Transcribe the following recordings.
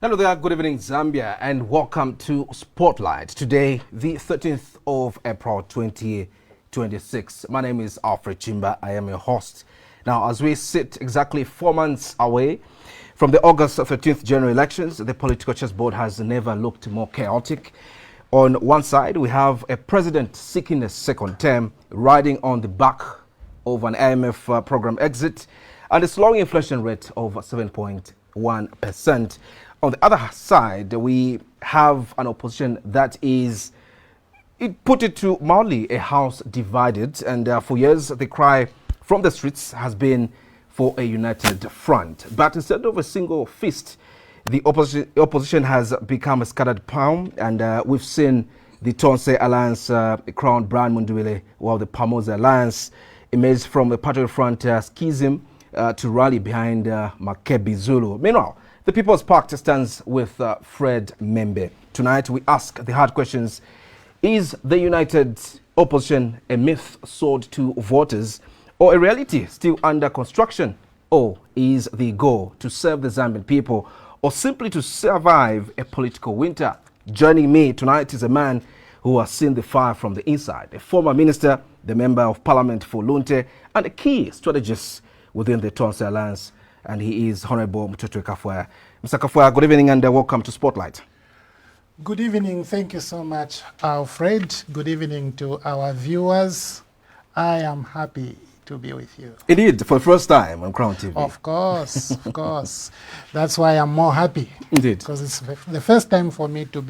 Hello there, good evening Zambia, and welcome to Spotlight. Today, the 13th of April 2026. My name is Alfred Chimba. I am your host. Now, as we sit exactly 4 months away from the August 13th general elections, the political chessboard has never looked more chaotic. On one side, we have a president seeking a second term, riding on the back of an IMF program exit and a slowing inflation rate of 7.1%. On the other side, we have an opposition that is, it put it to mildly, a house divided. And for years, the cry from the streets has been for a united front. But instead of a single fist, the opposition has become a scattered palm. And we've seen the Tonse Alliance crowned Brian Munduwile, while the Pamoza Alliance emerged from the Patriot Front schism to rally behind Makebi Zulu. Meanwhile, the People's Party stands with Fred Membe. Tonight, we ask the hard questions. Is the united opposition a myth sold to voters or a reality still under construction? Or is the goal to serve the Zambian people or simply to survive a political winter? Joining me tonight is a man who has seen the fire from the inside, a former minister, the member of parliament for Lunte, and a key strategist within the Tonse Alliance. And he is Hon Mutoto Kafwaya. Mr. Kafwaya, good evening and welcome to Spotlight. Good evening. Thank you so much, Alfred. Good evening to our viewers. I am happy to be with you. Indeed, for the first time on Crown TV. Of course, of course. That's why I'm more happy. Indeed. Because it's the first time for me to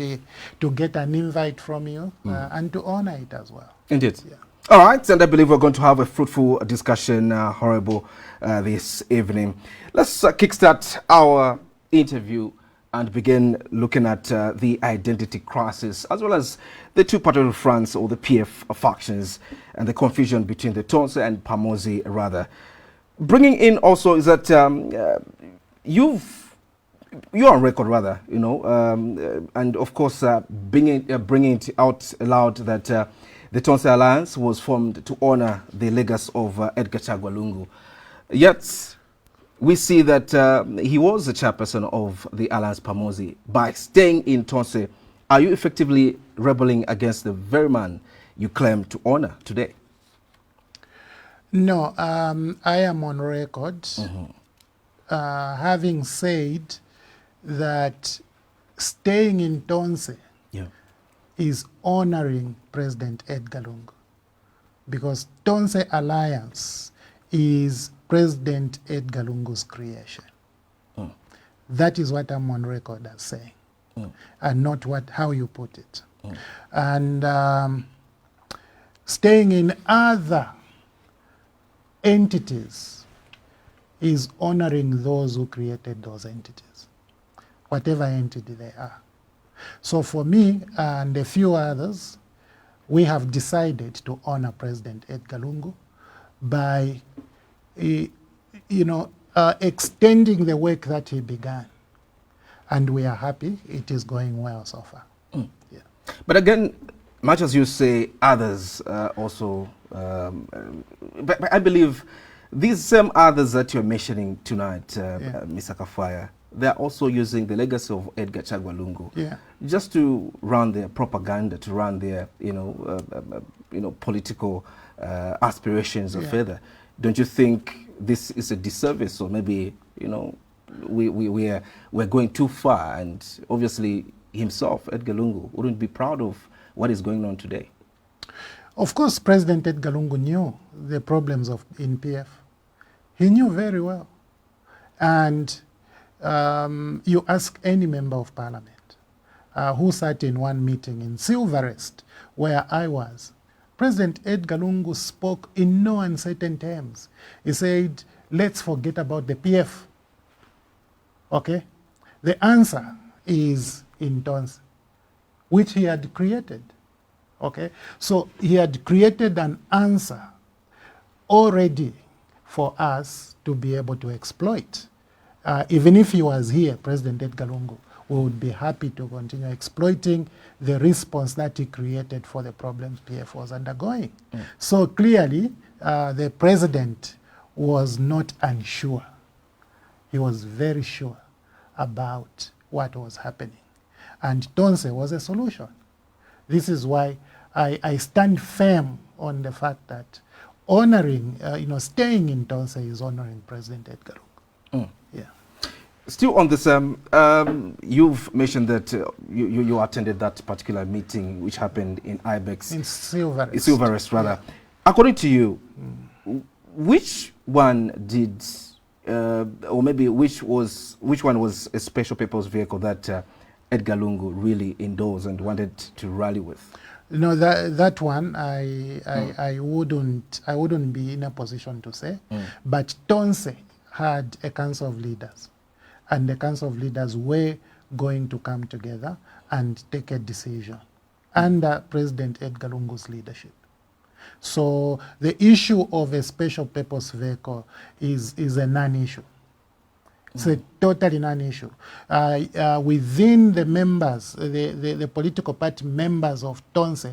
get an invite from you and to honor it as well. Indeed. Yeah. All right, and I believe we're going to have a fruitful discussion, Honorable, this evening. Let's kickstart our interview and begin looking at the identity crisis, as well as the two Patriot fronts, or the PF factions, and the confusion between the Tonse and Pamozi, rather. Bringing in also is that you're on record, rather, you know, and of course bringing it out loud that the Tonse Alliance was formed to honor the legacy of Edgar Chagwa Lungu. Yet, we see that he was the chairperson of the Alliance Pamozi. By staying in Tonse, are you effectively rebelling against the very man you claim to honor today? No, I am on record having said that staying in Tonse is honoring President Edgar Lungu, because Tonse Alliance is President Edgar Lungu's creation. That is what I'm on record as saying, and not how you put it. And staying in other entities is honoring those who created those entities, whatever entity they are. So for me and a few others, we have decided to honor President Edgar Lungu by, extending the work that he began. And we are happy it is going well so far. Yeah. But again, much as you say, others also, but I believe these same others that you're mentioning tonight, Mr. Kafwaya, they're also using the legacy of Edgar Chagwa Lungu just to run their propaganda, to run their, political aspirations or further. Don't you think this is a disservice, or maybe, we're going too far, and obviously himself, Edgar Lungu, wouldn't be proud of what is going on today? Of course, President Edgar Lungu knew the problems in PF. He knew very well. And you ask any member of parliament who sat in one meeting in Silverest, where I was, President Edgar Lungu spoke in no uncertain terms. He said, let's forget about the PF. Okay? The answer is in Tonse, which he had created. Okay? So he had created an answer already for us to be able to exploit. Even if he was here, President Edgar Lungu, we would be happy to continue exploiting the response that he created for the problems PF was undergoing. So clearly, the president was not unsure. He was very sure about what was happening. And Tonse was a solution. This is why I stand firm on the fact that honoring, staying in Tonse is honoring President Edgar Lungu. Yeah. Still on this, you've mentioned that you attended that particular meeting which happened in Ibex. In Silverest. Silverest, rather. Yeah. According to you, which one did, or maybe which one was a special purpose vehicle that Edgar Lungu really endorsed and wanted to rally with? No, that one I wouldn't be in a position to say. But Tonse had a council of leaders, and the council of leaders were going to come together and take a decision under President Edgar Lungu's leadership. So the issue of a special purpose vehicle is a non-issue. It's a totally non-issue. Within the members, the political party members of Tonse,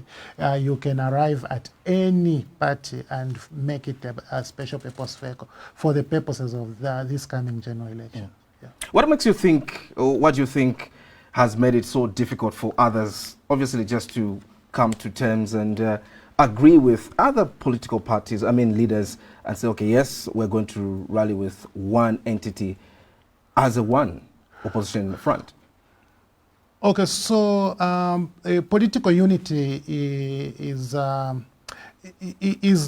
you can arrive at any party and make it a special purpose vehicle for the purposes of this coming general election. Yeah. What makes you think, or what do you think has made it so difficult for others, obviously, just to come to terms and agree with other political parties, leaders, and say, okay, yes, we're going to rally with one entity as a one opposition front? Okay, so political unity is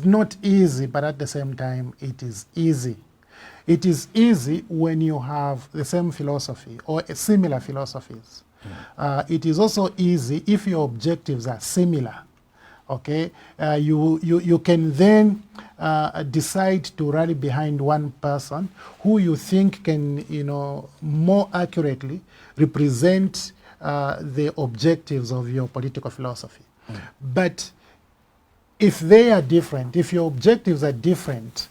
not easy, but at the same time, it is easy. It is easy when you have the same philosophy or similar philosophies. It is also easy if your objectives are similar. Okay, you can then decide to rally behind one person who you think can, more accurately represent the objectives of your political philosophy. But if they are different, if your objectives are different,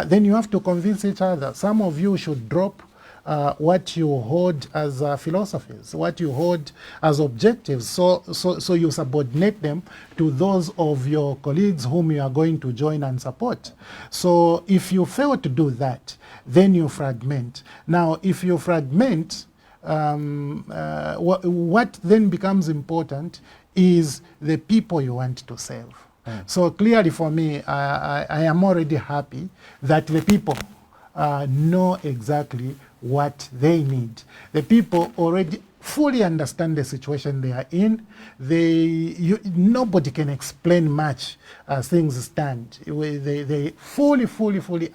then you have to convince each other. Some of you should drop what you hold as philosophies, what you hold as objectives, so you subordinate them to those of your colleagues whom you are going to join and support. So if you fail to do that, then you fragment. Now, if you fragment, what then becomes important is the people you want to serve. So clearly for me, I am already happy that the people know exactly what they need. The people already fully understand the situation they are in. Nobody can explain much as things stand. They fully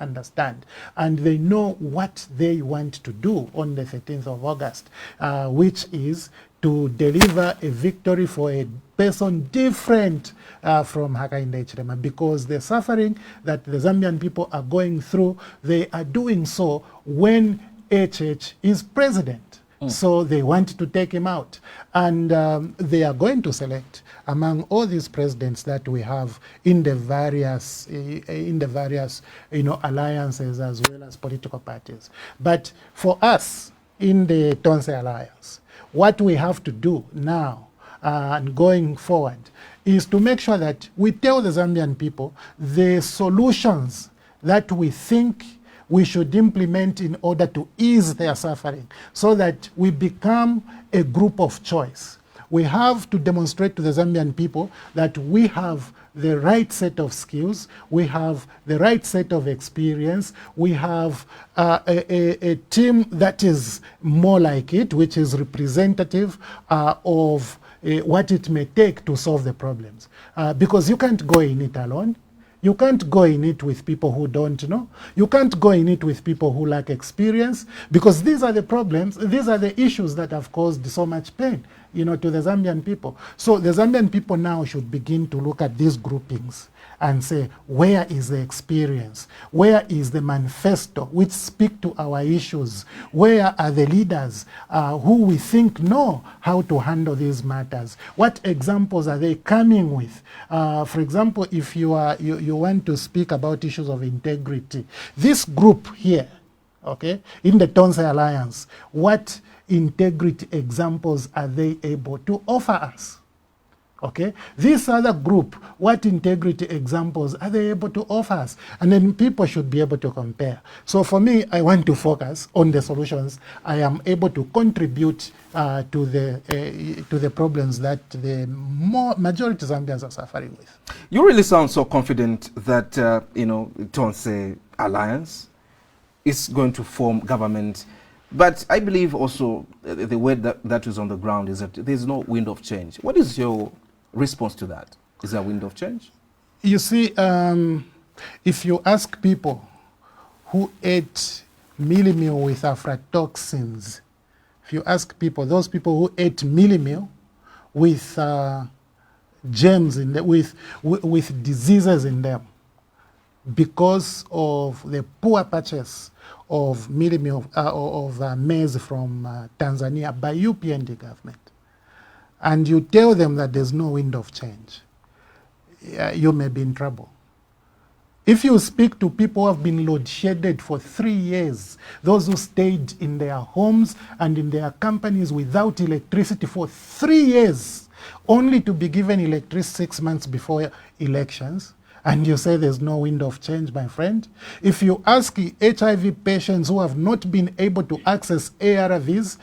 understand, and they know what they want to do on the 13th of August, which is to deliver a victory for a person different from Hakainde Hichilema, because the suffering that the Zambian people are going through, they are doing so when HH is president. So they want to take him out. And they are going to select among all these presidents that we have in the various alliances as well as political parties. But for us in the Tonse Alliance, what we have to do now and going forward is to make sure that we tell the Zambian people the solutions that we think we should implement in order to ease their suffering, so that we become a group of choice. We have to demonstrate to the Zambian people that we have the right set of skills, we have the right set of experience, we have a team that is more like it, which is representative of what it may take to solve the problems. Because you can't go in it alone. You can't go in it with people who don't know. You can't go in it with people who lack experience, because these are the problems, these are the issues that have caused so much pain, to the Zambian people. So the Zambian people now should begin to look at these groupings and say, where is the experience? Where is the manifesto which speak to our issues? Where are the leaders who we think know how to handle these matters? What examples are they coming with? For example, if you want to speak about issues of integrity, this group here, okay, in the Tonse Alliance, what integrity examples are they able to offer us? Okay, this other group, what integrity examples are they able to offer us? And then people should be able to compare. So for me, I want to focus on the solutions I am able to contribute to the problems that the majority Zambians are suffering with. You really sound so confident that Tonse Alliance is going to form government. But I believe also the word that is on the ground is that there's no wind of change. What is your response to that? Is there a wind of change? You see, if you ask people who ate mealie meal with aflatoxins, if you ask people, those people who ate mealie meal with germs in with diseases in them, because of the poor purchase of mealie meal of maize from Tanzania by UPND government, and you tell them that there's no wind of change, you may be in trouble. If you speak to people who have been load-shedded for 3 years, those who stayed in their homes and in their companies without electricity for 3 years, only to be given electricity 6 months before elections, and you say there's no wind of change, my friend. If you ask HIV patients who have not been able to access ARVs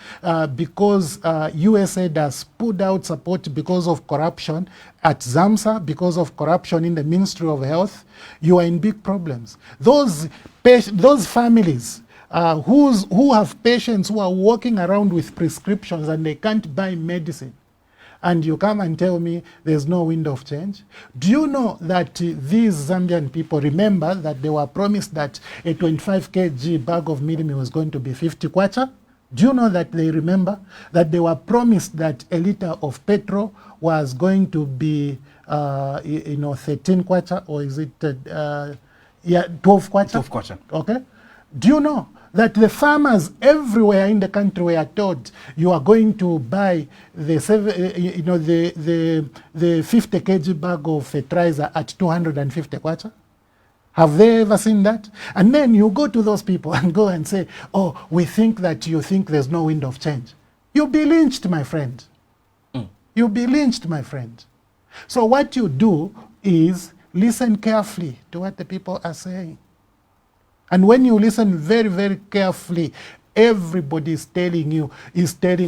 because USAID has pulled out support because of corruption at ZAMSA, because of corruption in the Ministry of Health, you are in big problems. Those families who have patients who are walking around with prescriptions and they can't buy medicine, and you come and tell me there's no wind of change. Do you know that these Zambian people remember that they were promised that a 25 kg bag of mealie meal was going to be 50 kwacha? Do you know that they remember that they were promised that a liter of petrol was going to be 13 kwacha, or is it 12 kwacha? 12 kwacha. Okay. Do you know that the farmers everywhere in the country were told you are going to buy the 50 kg bag of fertilizer at 250 kwacha? Have they ever seen that? And then you go to those people and go and say, oh, we think that you think there's no wind of change. You'll be lynched, my friend. You'll be lynched, my friend. So what you do is listen carefully to what the people are saying. And when you listen very, very carefully, everybody is telling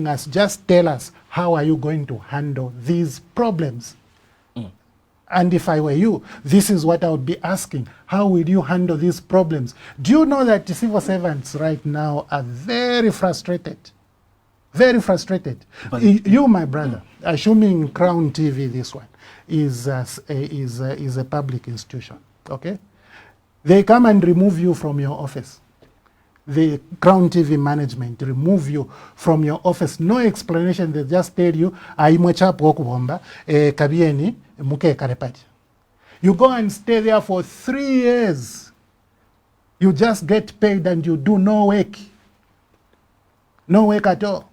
us, just tell us, how are you going to handle these problems? And if I were you, this is what I would be asking. How will you handle these problems? Do you know that the civil servants right now are very frustrated? Very frustrated. But you, my brother, assuming Crown TV, this one, is a public institution, okay? They come and remove you from your office. The Crown TV management remove you from your office. No explanation, they just tell you, kabieni, muke karepati. You go and stay there for 3 years. You just get paid and you do no work. No work at all.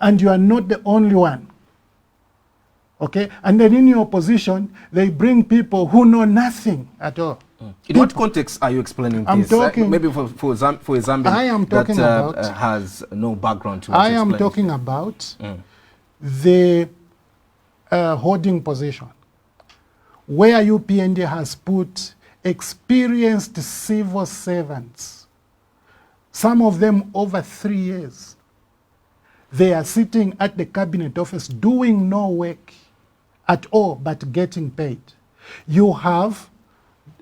And you are not the only one. Okay? And then in your position, they bring people who know nothing at all. In what context are you explaining I'm this? Talking, maybe for a Zambian that has no background to it. I am talking about the holding position, where UPND has put experienced civil servants, some of them over 3 years. They are sitting at the cabinet office doing no work at all but getting paid. You have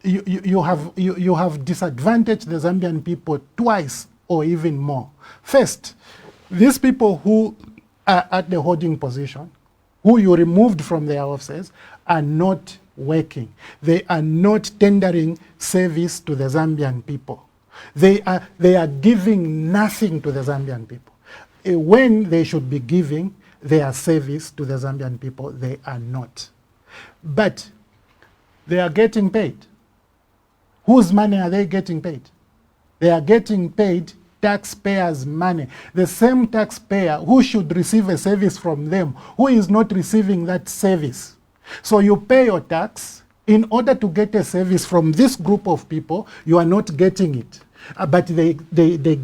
disadvantaged the Zambian people twice or even more. First, these people who are at the holding position, who you removed from their offices, are not working. They are not tendering service to the Zambian people. They are giving nothing to the Zambian people. When they should be giving their service to the Zambian people, they are not. But they are getting paid. Whose money are they getting paid? They are getting paid taxpayers' money. The same taxpayer who should receive a service from them, who is not receiving that service. So you pay your tax in order to get a service from this group of people, you are not getting it. but they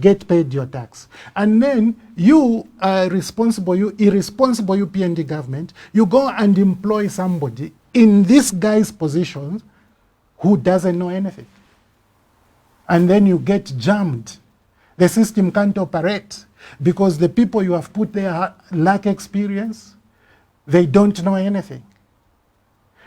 get paid your tax. And then you are responsible, you irresponsible UPND government, you go and employ somebody in this guy's position who doesn't know anything. And then you get jammed. The system can't operate because the people you have put there lack experience. They don't know anything.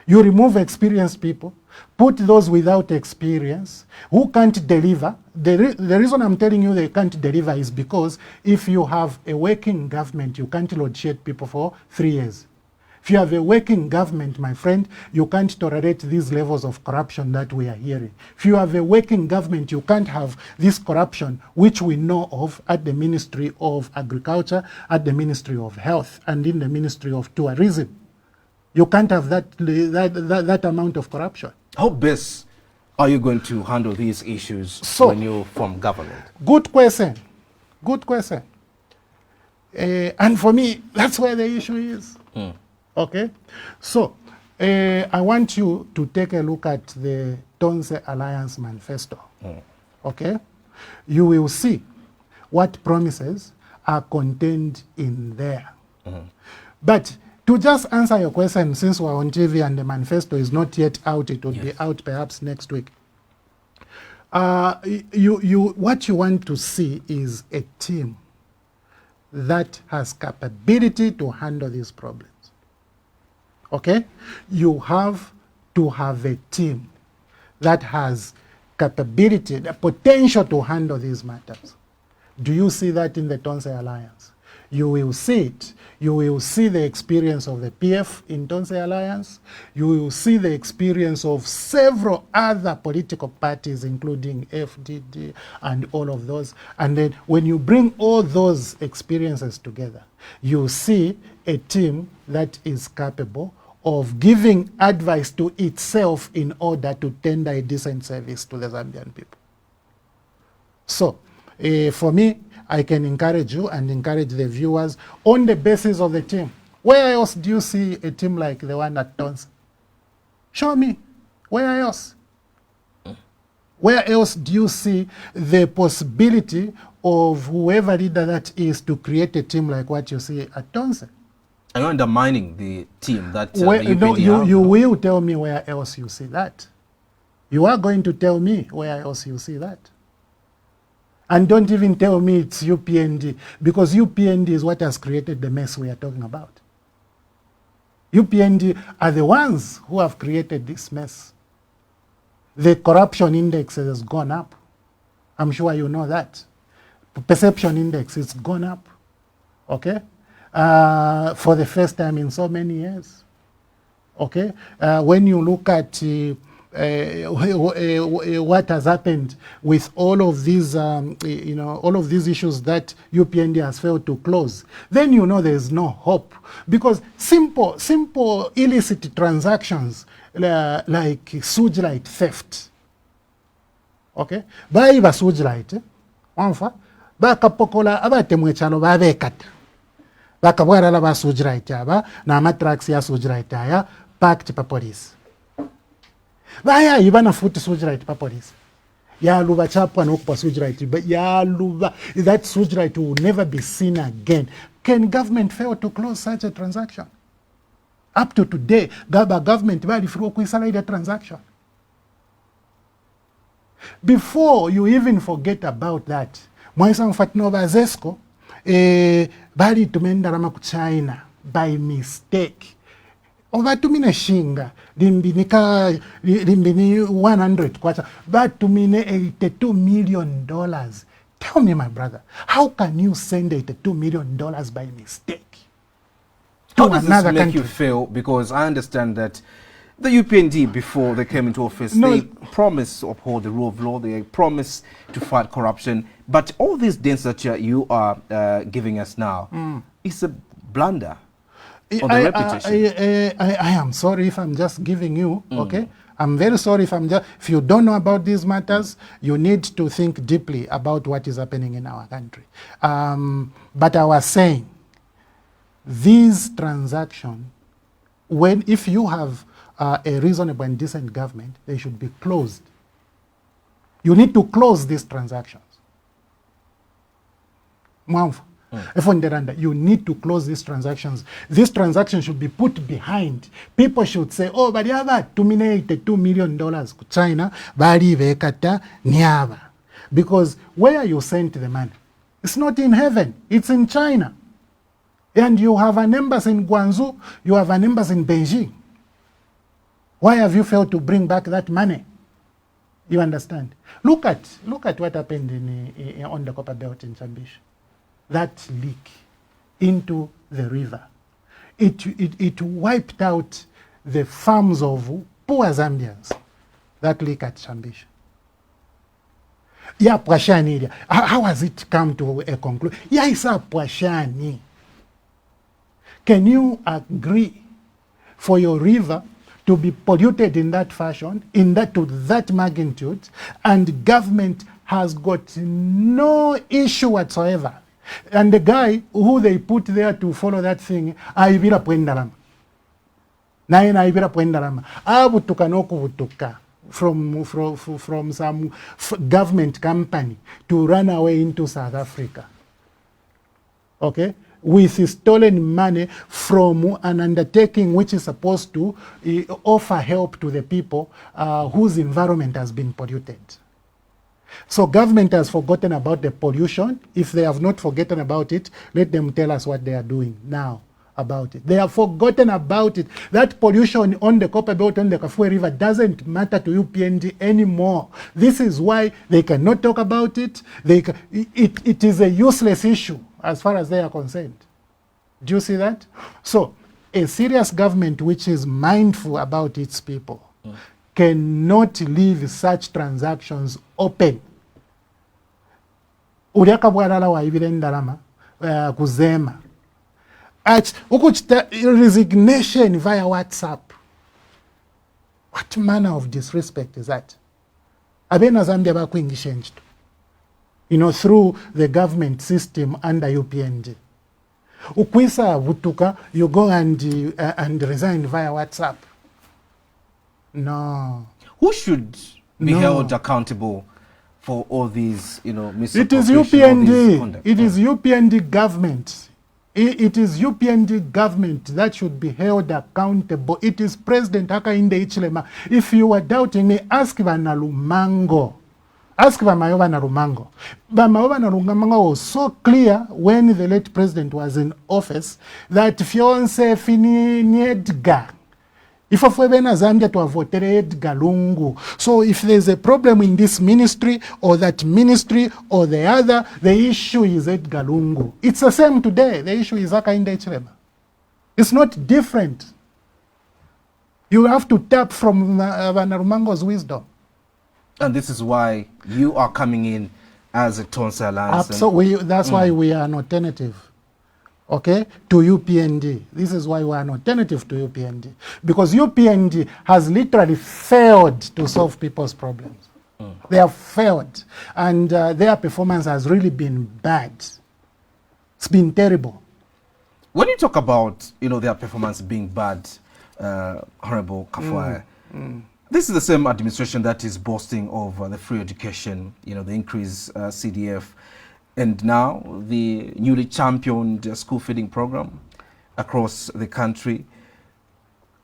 You remove experienced people, put those without experience who can't deliver. The reason I'm telling you they can't deliver is because if you have a working government, you can't load shed people for 3 years. If you have a working government, my friend, you can't tolerate these levels of corruption that we are hearing. If you have a working government, you can't have this corruption, which we know of at the Ministry of Agriculture, at the Ministry of Health, and in the Ministry of Tourism. You can't have that amount of corruption. How best are you going to handle these issues when you form government? Good question. Good question. And for me, that's where the issue is. Okay? So, I want you to take a look at the Tonse Alliance Manifesto. Okay? You will see what promises are contained in there. But to just answer your question, since we're on TV and the manifesto is not yet out, it will be out perhaps next week. What you want to see is a team that has capability to handle these problems. Okay? You have to have a team that has capability, the potential to handle these matters. Do you see that in the Tonse Alliance? You will see it. You will see the experience of the PF in Tonse Alliance. You will see the experience of several other political parties, including FDD and all of those. And then when you bring all those experiences together, you see a team that is capable of giving advice to itself in order to tender a decent service to the Zambian people. So, for me, I can encourage you and encourage the viewers on the basis of the team. Where else do you see a team like the one at Tonse? Show me. Where else? Where else do you see the possibility of whoever leader that is to create a team like what you see at Tonse? Are you undermining the team that you will tell me where else you see that. You are going to tell me where else you see that. And don't even tell me it's UPND, because UPND is what has created the mess we are talking about. UPND are the ones who have created this mess. The corruption index has gone up. I'm sure you know that. Perception index has gone up, okay? For the first time in so many years, okay? When you look at what has happened with all of these, all of these issues that UPND has failed to close, then you know there's no hope. Because simple illicit transactions like sewage light theft, okay? Baiba sewage light, wanfa, bakapokola abatemwe chalo babekata. Bakabwara la ba sewage light aba na matrax ya sewage light aya packed pa police. Baya ibana futi sewage light pa police. Ya luba chapwa na okupa sewage light, but ya luba, that sewage light will never be seen again. Can government fail to close such a transaction? Up to today, government bali furu kuisala ida transaction. Before you even forget about that, mwaisa mfatino bazesco, bali tumenda rama ku China by mistake. Ovatumine shinga limbini 100 kwacha, batumine $82 million. Tell me, my brother, how can you send $82 million by mistake to how does another this make country? you feel? Because I understand that the UPND, before they came into office, they promised to uphold the rule of law, they promised to fight corruption, but all these dents that you are giving us now is a blunder on the reputation. I am sorry if I'm just giving you, okay? I'm very sorry if you don't know about these matters, you need to think deeply about what is happening in our country. But I was saying, these transactions, if you have a reasonable and decent government, they should be closed. You need to close these transactions. You need to close these transactions. These transactions should be put behind. People should say, oh, but yava terminated $2 million to China, bali vekata nyava. Because where you sent the money, it's not in heaven, it's in China. And you have an embassy in Guangzhou, you have an embassy in Beijing. Why have you failed to bring back that money? You understand? Look at what happened on the Copper Belt in Chambish. That leak into the river. It wiped out the farms of poor Zambians. That leak at Chambish. Yeah, Pwashani. How has it come to a conclusion? Yeah, it's a Pwashani. Can you agree for your river to be polluted in that fashion, to that magnitude, and government has got no issue whatsoever? And the guy who they put there to follow that thing, aibira pwendarama. Naina aibira pwendarama. Abutuka nokubutuka from some government company to run away into South Africa. Okay? With stolen money from an undertaking which is supposed to offer help to the people whose environment has been polluted. So government has forgotten about the pollution. If they have not forgotten about it, let them tell us what they are doing now about it. They have forgotten about it. That pollution on the Copper Belt, on the Kafwaya River doesn't matter to UPND anymore. This is why they cannot talk about it. It is a useless issue as far as they are concerned. Do you see that? So a serious government which is mindful about its people cannot leave such transactions open. Uliaka bwarala wa ibirendalama kuzema. Ukuchita resignation via WhatsApp. What manner of disrespect is that? Abena Zambia bakuingishenjito. Through the government system under UPND. Ukwisa vutuka, you go and resign via WhatsApp. No. Who should be held accountable for all these, It is UPND. It is UPND government. It is UPND government that should be held accountable. It is President Hakainde Hichilema. If you are doubting me, ask Vanalumango. Ask Vamayoba Narumango. Vamayoba Narumango was so clear when the late president was in office that fiancé fini Edgar. If Afwebena Zambia to vote Edgar Lungu. So if there's a problem in this ministry or that ministry or the other, the issue is Edgar Lungu. It's the same today. The issue is Hakainde Hichilema. It's not different. You have to tap from Vanarumango's wisdom. And this is why you are coming in as a Tonse Alliance. Absolutely. That's why we are an alternative, okay, to UPND. This is why we are an alternative to UPND. Because UPND has literally failed to solve people's problems. They have failed. And their performance has really been bad. It's been terrible. When you talk about, their performance being bad, Honorable Kafwaya, this is the same administration that is boasting of the free education, the increased CDF, and now the newly championed school feeding program across the country.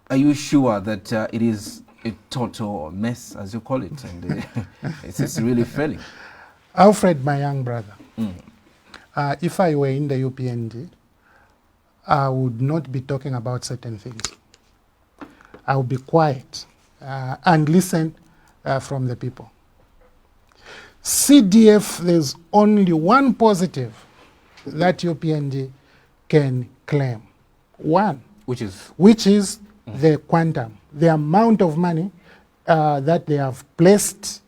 Are you sure that it is a total mess, as you call it, and it's really failing? Alfred, my young brother, if I were in the UPND, I would not be talking about certain things. I would be quiet. And listen from the people. CDF, there's only one positive that UPND can claim. One. Which is the quantum, the amount of money that they have placed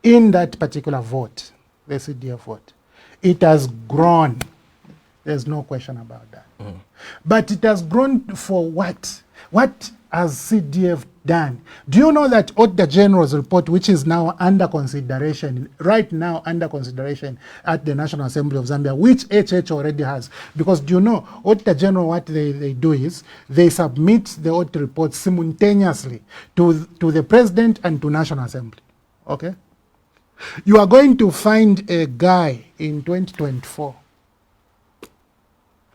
in that particular vote, the CDF vote. It has grown. There's no question about that. But it has grown for what? What has CDF done? Do you know that Auditor General's report, which is now under consideration, right now under consideration at the National Assembly of Zambia, which HH already has? Because do you know, Auditor General, what they do is, they submit the audit report simultaneously to the President and to National Assembly. Okay? You are going to find a guy in 2024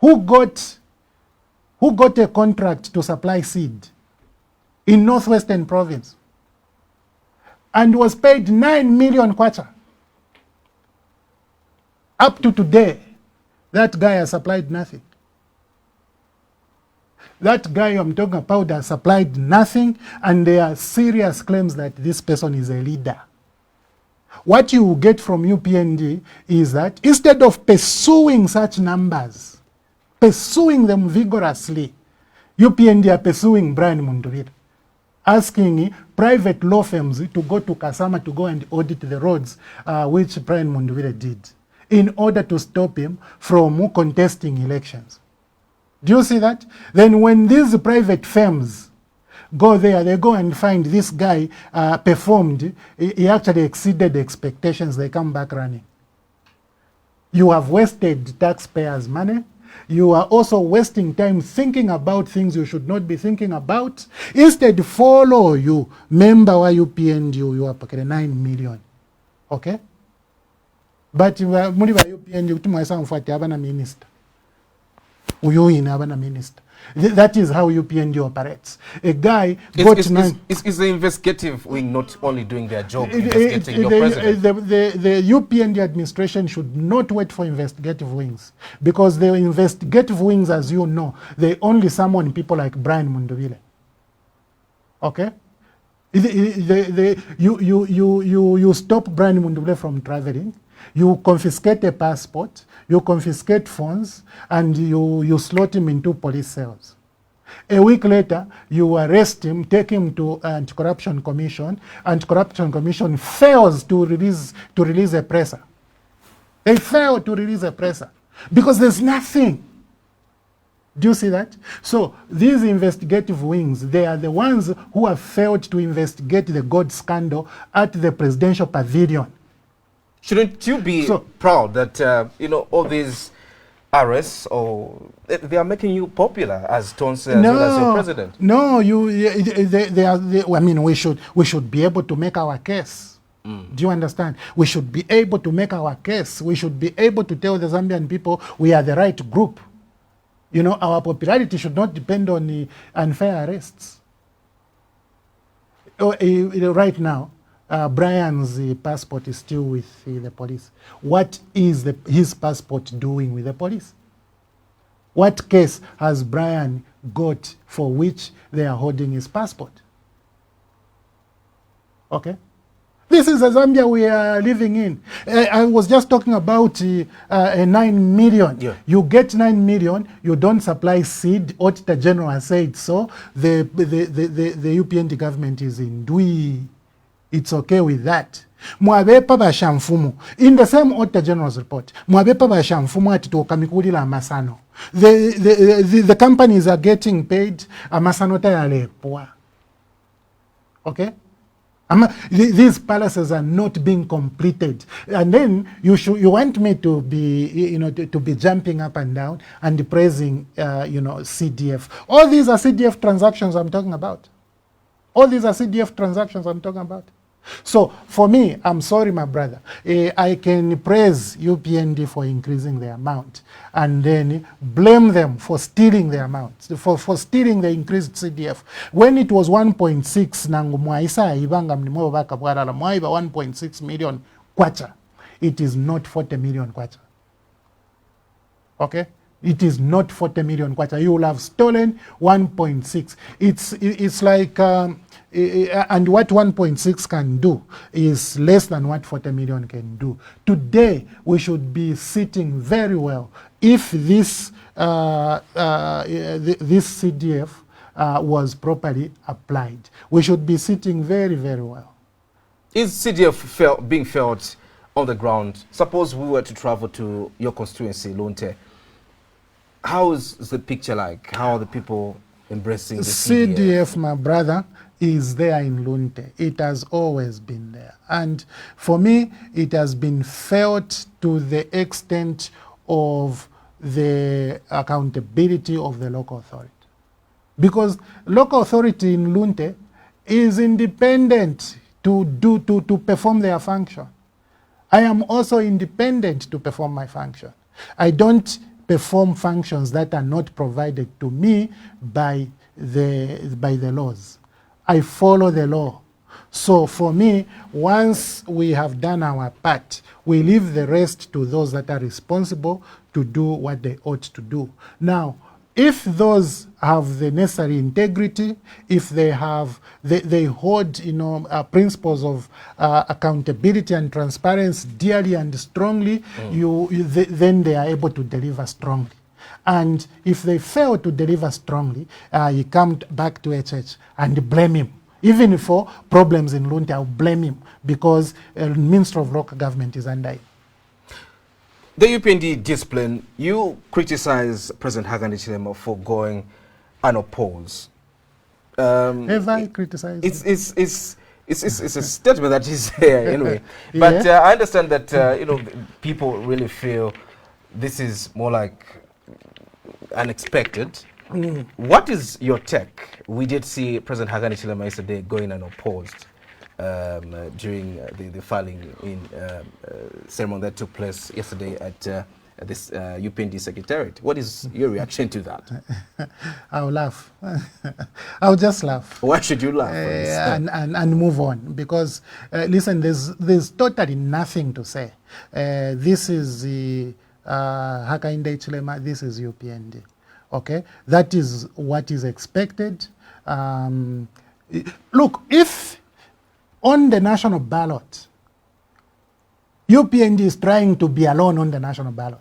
who got a contract to supply seed in Northwestern Province and was paid 9 million kwacha. Up to today, that guy has supplied nothing. That guy I'm talking about has supplied nothing, and there are serious claims that this person is a leader. What you get from UPND is that instead of pursuing such numbers, pursuing them vigorously, UPND are pursuing Brian Mundubile, asking private law firms to go to Kasama to go and audit the roads, which Brian Mundubile did, in order to stop him from contesting elections. Do you see that? Then when these private firms go there, they go and find this guy performed, he actually exceeded expectations, they come back running. You have wasted taxpayers' money. You are also wasting time thinking about things you should not be thinking about. Instead, follow you, member wa UPND, you are paying 9 million. Okay? But muri ba UPND utumwesa mfuati abana minister. Uyo ina abana minister. That is how UPND operates. A guy got is the investigative wing not only doing their job, investigating your president? The UPND administration should not wait for investigative wings, because the investigative wings, as you know, they only summon people like Brian Mundubile. Okay? You stop Brian Mundubile from traveling, you confiscate a passport, you confiscate phones, and you slot him into police cells. A week later, you arrest him, take him to Anti-Corruption Commission. Anti-Corruption Commission fails to release a presser. They fail to release a presser because there's nothing. Do you see that? So these investigative wings, they are the ones who have failed to investigate the gold scandal at the presidential pavilion. Shouldn't you be proud that all these arrests, or they are making you popular as Tonse as well as your president? No, I mean, we should be able to make our case. Do you understand? We should be able to make our case. We should be able to tell the Zambian people we are the right group. Our popularity should not depend on the unfair arrests. Right now, Brian's passport is still with the police. What is his passport doing with the police? What case has Brian got for which they are holding his passport? Okay? This is a Zambia we are living in. I was just talking about 9 million. Yeah. You get 9 million, you don't supply seed. Auditor General has said so. The UPND government is in Dui. It's okay with that. Mwabepa bashamfumu. In the same Auditor General's report, mwabepa bashamfumu atitoka mikulila amasano. The companies are getting paid amasano tayalepwa. Okay? These palaces are not being completed, and then you want me to be to be jumping up and down and praising CDF. All these are CDF transactions I'm talking about. All these are CDF transactions I'm talking about. So for me, I'm sorry, my brother, I can praise UPND for increasing the amount and then blame them for stealing the amount, for stealing the increased CDF. When it was 1.6, nangu mwaisa ibanga mnimo baka bwarala mwaiba 1.6 million kwacha. It is not 40 million kwacha. Okay? It is not 40 million kwacha. You will have stolen 1.6. It's like, and what 1.6 can do is less than what 40 million can do. Today, we should be sitting very well if this this CDF was properly applied. We should be sitting very, very well. Is CDF being felt on the ground? Suppose we were to travel to your constituency, Lunte. How is the picture like? How are the people embracing the CDF? CDF, my brother, is there in Lunte. It has always been there. And for me, it has been felt to the extent of the accountability of the local authority. Because local authority in Lunte is independent to perform their function. I am also independent to perform my function. I don't perform functions that are not provided to me by the laws. I follow the law. So for me, once we have done our part, we leave the rest to those that are responsible to do what they ought to do. Now, if those have the necessary integrity, if they have, they hold, principles of accountability and transparency dearly and strongly, then they are able to deliver strongly. And if they fail to deliver strongly, you come back to HH and blame him. Even for problems in Lunte, I'll blame him because Minister of Local Government is under him. The UPND discipline, you criticize President Hakainde Hichilema for going unopposed. Have I criticized him? It's a statement that is there anyway. But Yeah. I understand that people really feel this is more like unexpected. What is your take? We did see President Hakainde Hichilema yesterday going unopposed during the filing in ceremony that took place yesterday at this UPND Secretariat. What is your reaction to that? I'll laugh. I'll just laugh. Why should you laugh? And move on, because listen, there's totally nothing to say. This is the Hakainde Hichilema, this is UPND. Okay, that is what is expected. Look, if on the national ballot, UPND is trying to be alone on the national ballot,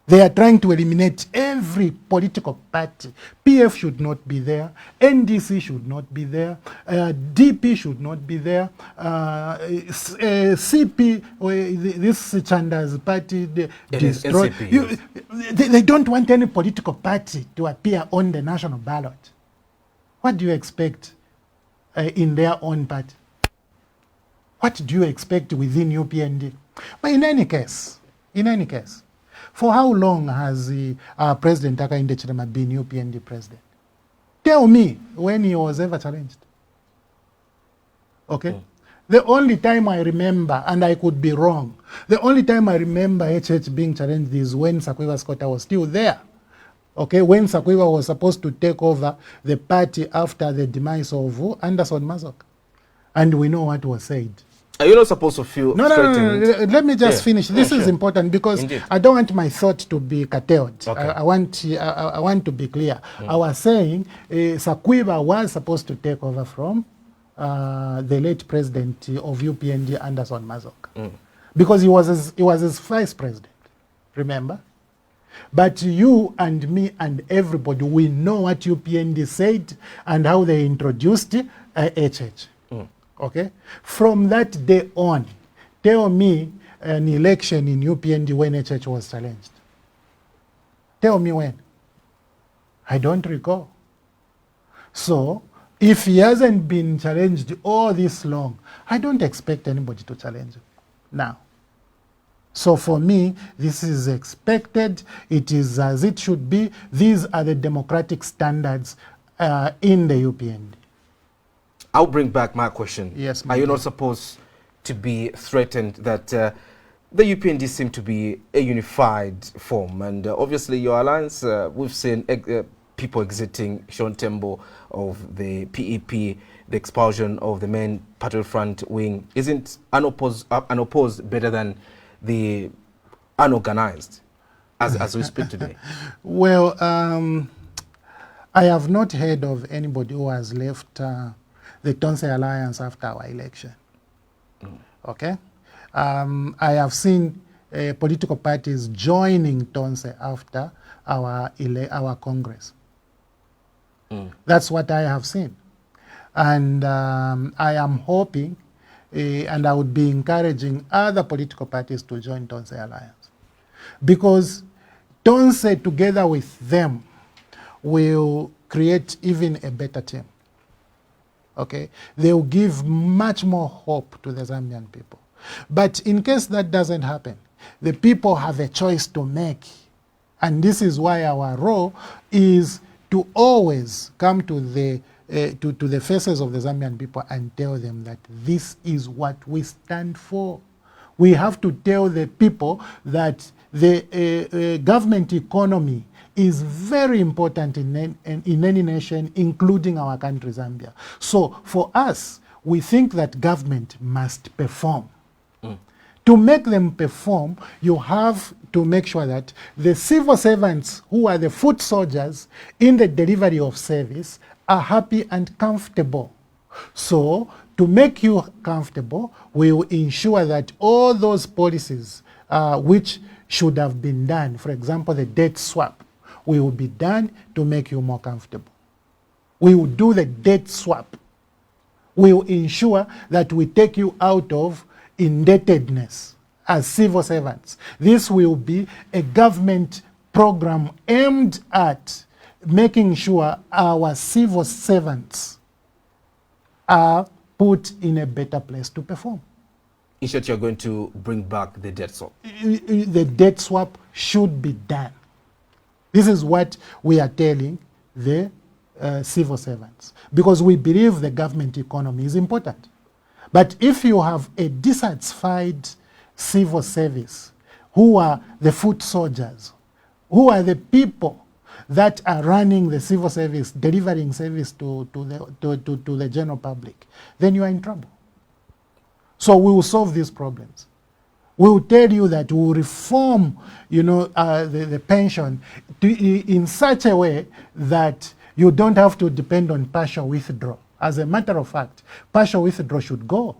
they are trying to eliminate every political party. PF should not be there, NDC should not be there, DP should not be there, CP, this Chanda's party, destroy. They don't want any political party to appear on the national ballot. What do you expect in their own party? What do you expect within UPND? But in any case, for how long has President Hakainde Hichilema been UPND president? Tell me when he was ever challenged. Okay? The only time I remember, and I could be wrong, the only time I remember HH being challenged is when Sakwiba Scotta was still there. Okay? When Sakwiba was supposed to take over the party after the demise of Anderson Mazok. And we know what was said. Are you not supposed to feel threatened? No. Let me just finish. This is important because Indeed. I don't want my thought to be curtailed. Okay. I want to be clear. I was saying Sakwiba was supposed to take over from the late president of UPND, Anderson Mazok, because he was his vice president. Remember? But you and me and everybody, we know what UPND said and how they introduced HH. Okay? From that day on, tell me an election in UPND when HH was challenged. Tell me when. I don't recall. So, if he hasn't been challenged all this long, I don't expect anybody to challenge him now. So for me, this is expected. It is as it should be. These are the democratic standards in the UPND. I'll bring back my question. Yes, are you not supposed to be threatened that the UPND seem to be a unified form? And obviously your alliance, we've seen people exiting Sean Tembo of the PEP, the expulsion of the main Patriot Front wing. Isn't unopposed better than the unorganized as we speak today? Well, I have not heard of anybody who has left the Tonse alliance after our election. Okay? I have seen political parties joining Tonse after our Congress. That's what I have seen. And I am hoping and I would be encouraging other political parties to join Tonse alliance. Because Tonse together with them will create even a better team. Okay, they will give much more hope to the Zambian people. But in case that doesn't happen, the people have a choice to make. And this is why our role is to always come to the faces of the Zambian people and tell them that this is what we stand for. We have to tell the people that the government economy is very important in any nation, including our country, Zambia. So for us, we think that government must perform. To make them perform, you have to make sure that the civil servants, who are the foot soldiers in the delivery of service, are happy and comfortable. So to make you comfortable, we will ensure that all those policies which should have been done, for example, the debt swap, will be done to make you more comfortable. We will do the debt swap. We will ensure that we take you out of indebtedness as civil servants. This will be a government program aimed at making sure our civil servants are put in a better place to perform. In short, you're going to bring back the debt swap. The debt swap should be done. This is what we are telling the civil servants, because we believe the government economy is important. But if you have a dissatisfied civil service, who are the foot soldiers, who are the people that are running the civil service, delivering service to the general public, then you are in trouble. So we will solve these problems. We will tell you that we will reform, the pension in such a way that you don't have to depend on partial withdrawal. As a matter of fact, partial withdrawal should go.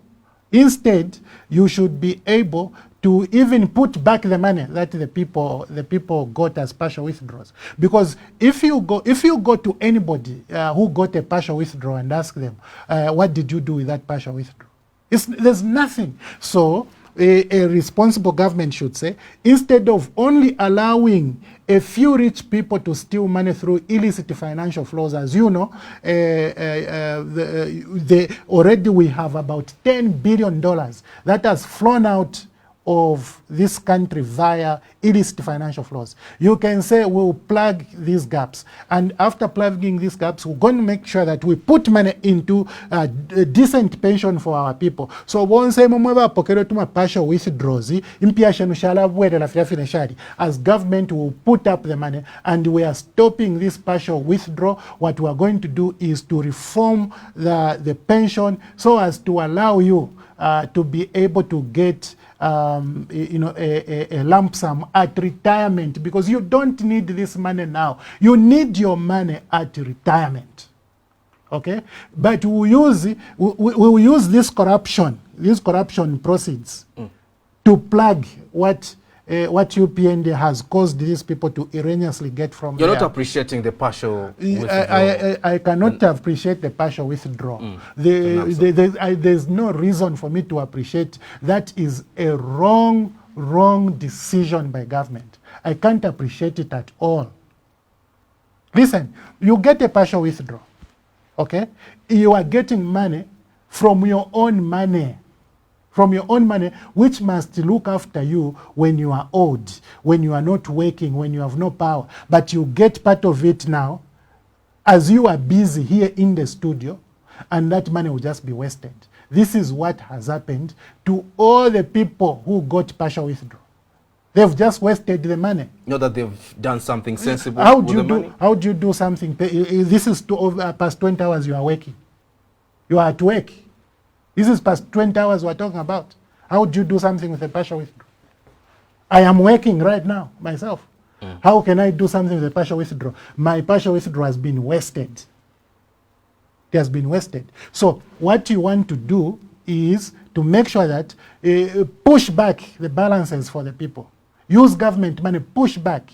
Instead, you should be able to even put back the money that the people got as partial withdrawals. Because if you go to anybody who got a partial withdrawal and ask them, what did you do with that partial withdrawal? There's nothing. So a responsible government should say, instead of only allowing a few rich people to steal money through illicit financial flows, as you know, already we have about $10 billion that has flown out of this country via illicit financial flows. You can say we'll plug these gaps, and after plugging these gaps, we're going to make sure that we put money into a decent pension for our people. So once partial withdrawals, as government will put up the money, and we are stopping this partial withdrawal. What we are going to do is to reform the pension so as to allow you to be able to get a lump sum at retirement, because you don't need this money now. You need your money at retirement. Okay? But we will use this corruption proceeds to plug what UPND has caused these people to erroneously get from You're not appreciating the partial withdrawal. I cannot appreciate the partial withdrawal. There's no reason for me to appreciate. That is a wrong decision by government. I can't appreciate it at all. Listen, you get a partial withdrawal, okay? You are getting money from your own money. Which must look after you when you are old, when you are not working, when you have no power. But you get part of it now, as you are busy here in the studio, and that money will just be wasted. This is what has happened to all the people who got partial withdrawal. They've just wasted the money. Not that they've done something sensible with the money. How do you do something? This is past 20 hours you are working. You are at work. This is past 20 hours we're talking about. How do you do something with a partial withdrawal? I am working right now myself. How can I do something with a partial withdrawal? My partial withdrawal has been wasted. It has been wasted. So what you want to do is to make sure that push back the balances for the people. Use government money, push back.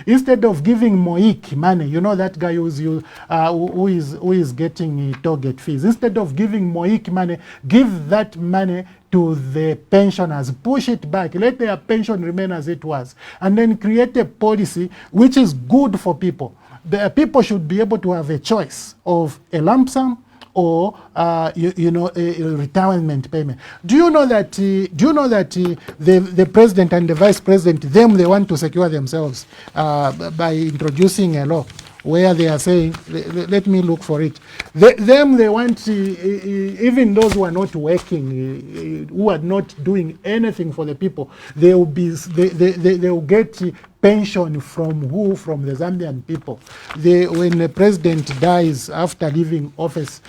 Instead of giving Moik money, you know that guy who is getting target fees. Instead of giving Moik money, give that money to the pensioners. Push it back. Let their pension remain as it was. And then create a policy which is good for people. The people should be able to have a choice of a lump sum or a retirement payment. Do you know that the president and the vice president, they want to secure themselves by introducing a law where they are saying, let me look for it. They want, even those who are not working, who are not doing anything for the people, they will get pension from who? From the Zambian people. When the president dies after leaving office,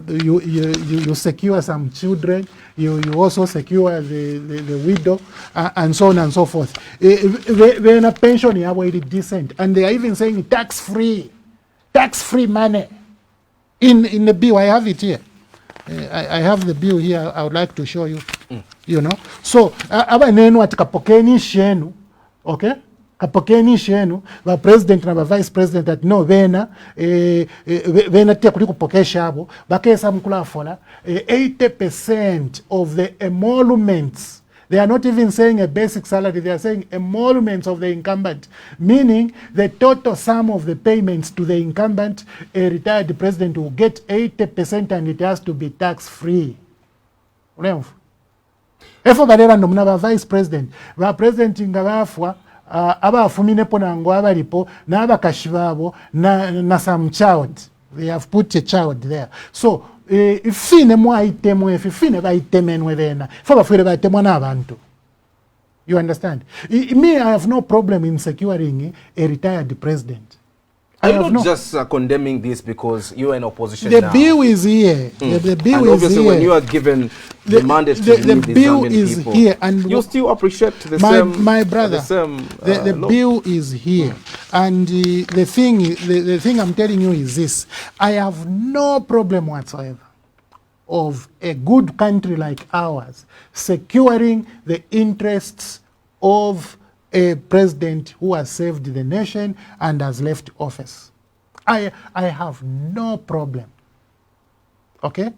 you secure some children, you also secure the widow, and so on and so forth. When a pension is already decent, and they are even saying tax-free money in the bill. I have it here. I have the bill here. I would like to show you. You know, so aba nenu atikapokeni shenu, okay? Kapokeni shenu ba president na ba vice president at no vena vena tia kuli kupokesha abo bakesa mkula fola 80% of the emoluments. They are not even saying a basic salary, they are saying emoluments of the incumbent, meaning the total sum of the payments to the incumbent, a retired president will get 80% and it has to be tax-free. Efo balera ndo muna ba vice president, ba president nga bafwa, abafuminepo nango abalipo, na abakashibabo, na some child. They have put a child there. So, ifine mwa itemwe, ifine ba itemenwe vena, faba fuire ba itemwa na abantu. You understand? Me, I have no problem in securing a retired president. Are you not just condemning this because you are in opposition the now? Bill is here. The bill and is obviously here. When you are given the mandate to lead the bill Zambian is people, here, and you still appreciate the my brother. The bill is here, and the thing I'm telling you is this: I have no problem whatsoever of a good country like ours securing the interests of a president who has saved the nation and has left office. I have no problem. Okay?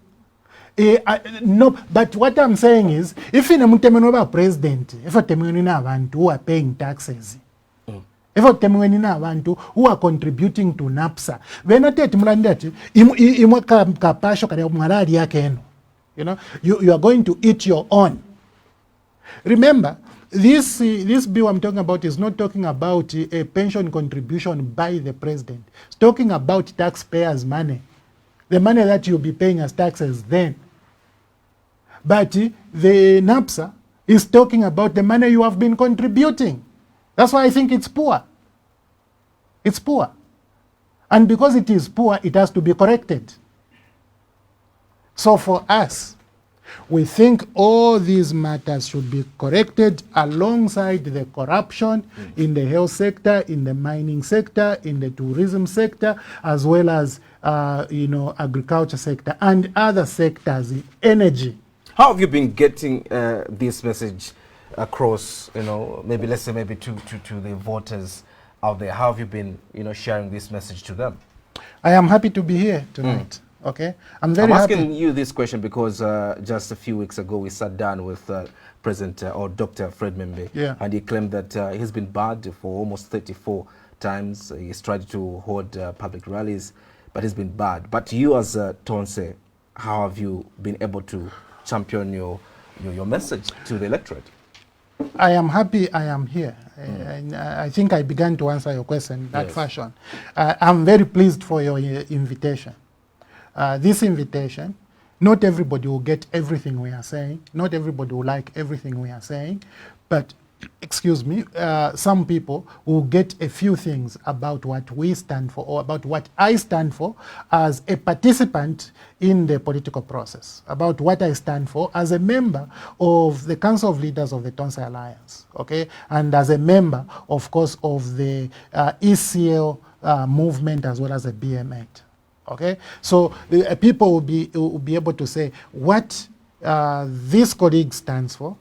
No, but what I'm saying is, if in a mutemenoba president, if a temenina abantu who are paying taxes, if a temenina abantu who are contributing to NAPSA, when I tell you, you know, you are going to eat your own. Remember, this bill I'm talking about is not talking about a pension contribution by the president. It's talking about taxpayers' money, the money that you'll be paying as taxes then. But the NAPSA is talking about the money you have been contributing. That's why I think it's poor. It's poor. And because it is poor, it has to be corrected. So for us, we think all these matters should be corrected alongside the corruption in the health sector, in the mining sector, in the tourism sector, as well as agriculture sector and other sectors, energy. How have you been getting this message across, maybe let's say maybe to the voters out there? How have you been, sharing this message to them? I am happy to be here tonight. Okay, I'm asking you this question because just a few weeks ago we sat down with President or Dr. Fred Membe, and he claimed that he's been barred for almost 34 times. He's tried to hold public rallies, but he's been barred. But you as Tonse, how have you been able to champion your message to the electorate? I am happy I am here. And I think I began to answer your question in that fashion. I'm very pleased for your invitation. This invitation, not everybody will get everything we are saying. Not everybody will like everything we are saying. But, excuse me, some people will get a few things about what we stand for or about what I stand for as a participant in the political process, about what I stand for as a member of the Council of Leaders of the Tonse Alliance, okay? And as a member, of course, of the ECL movement as well as the BM8. Okay, so the people will be able to say what this colleague stands for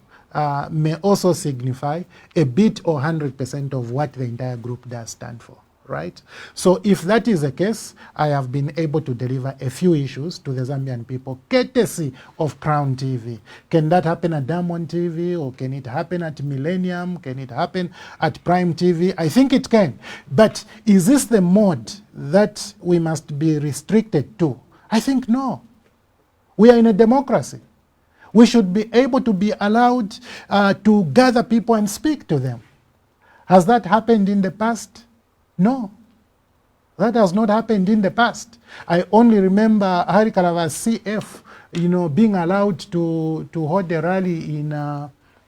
may also signify a bit or 100% of what the entire group does stand for, right? So if that is the case, I have been able to deliver a few issues to the Zambian people, courtesy of Crown TV. Can that happen at Diamond TV, or can it happen at Millennium? Can it happen at Prime TV? I think it can. But is this the mode that we must be restricted to? I think no. We are in a democracy. We should be able to be allowed to gather people and speak to them. Has that happened in the past? No. That has not happened in the past. I only remember Hari Kalava's CF, being allowed to hold a rally in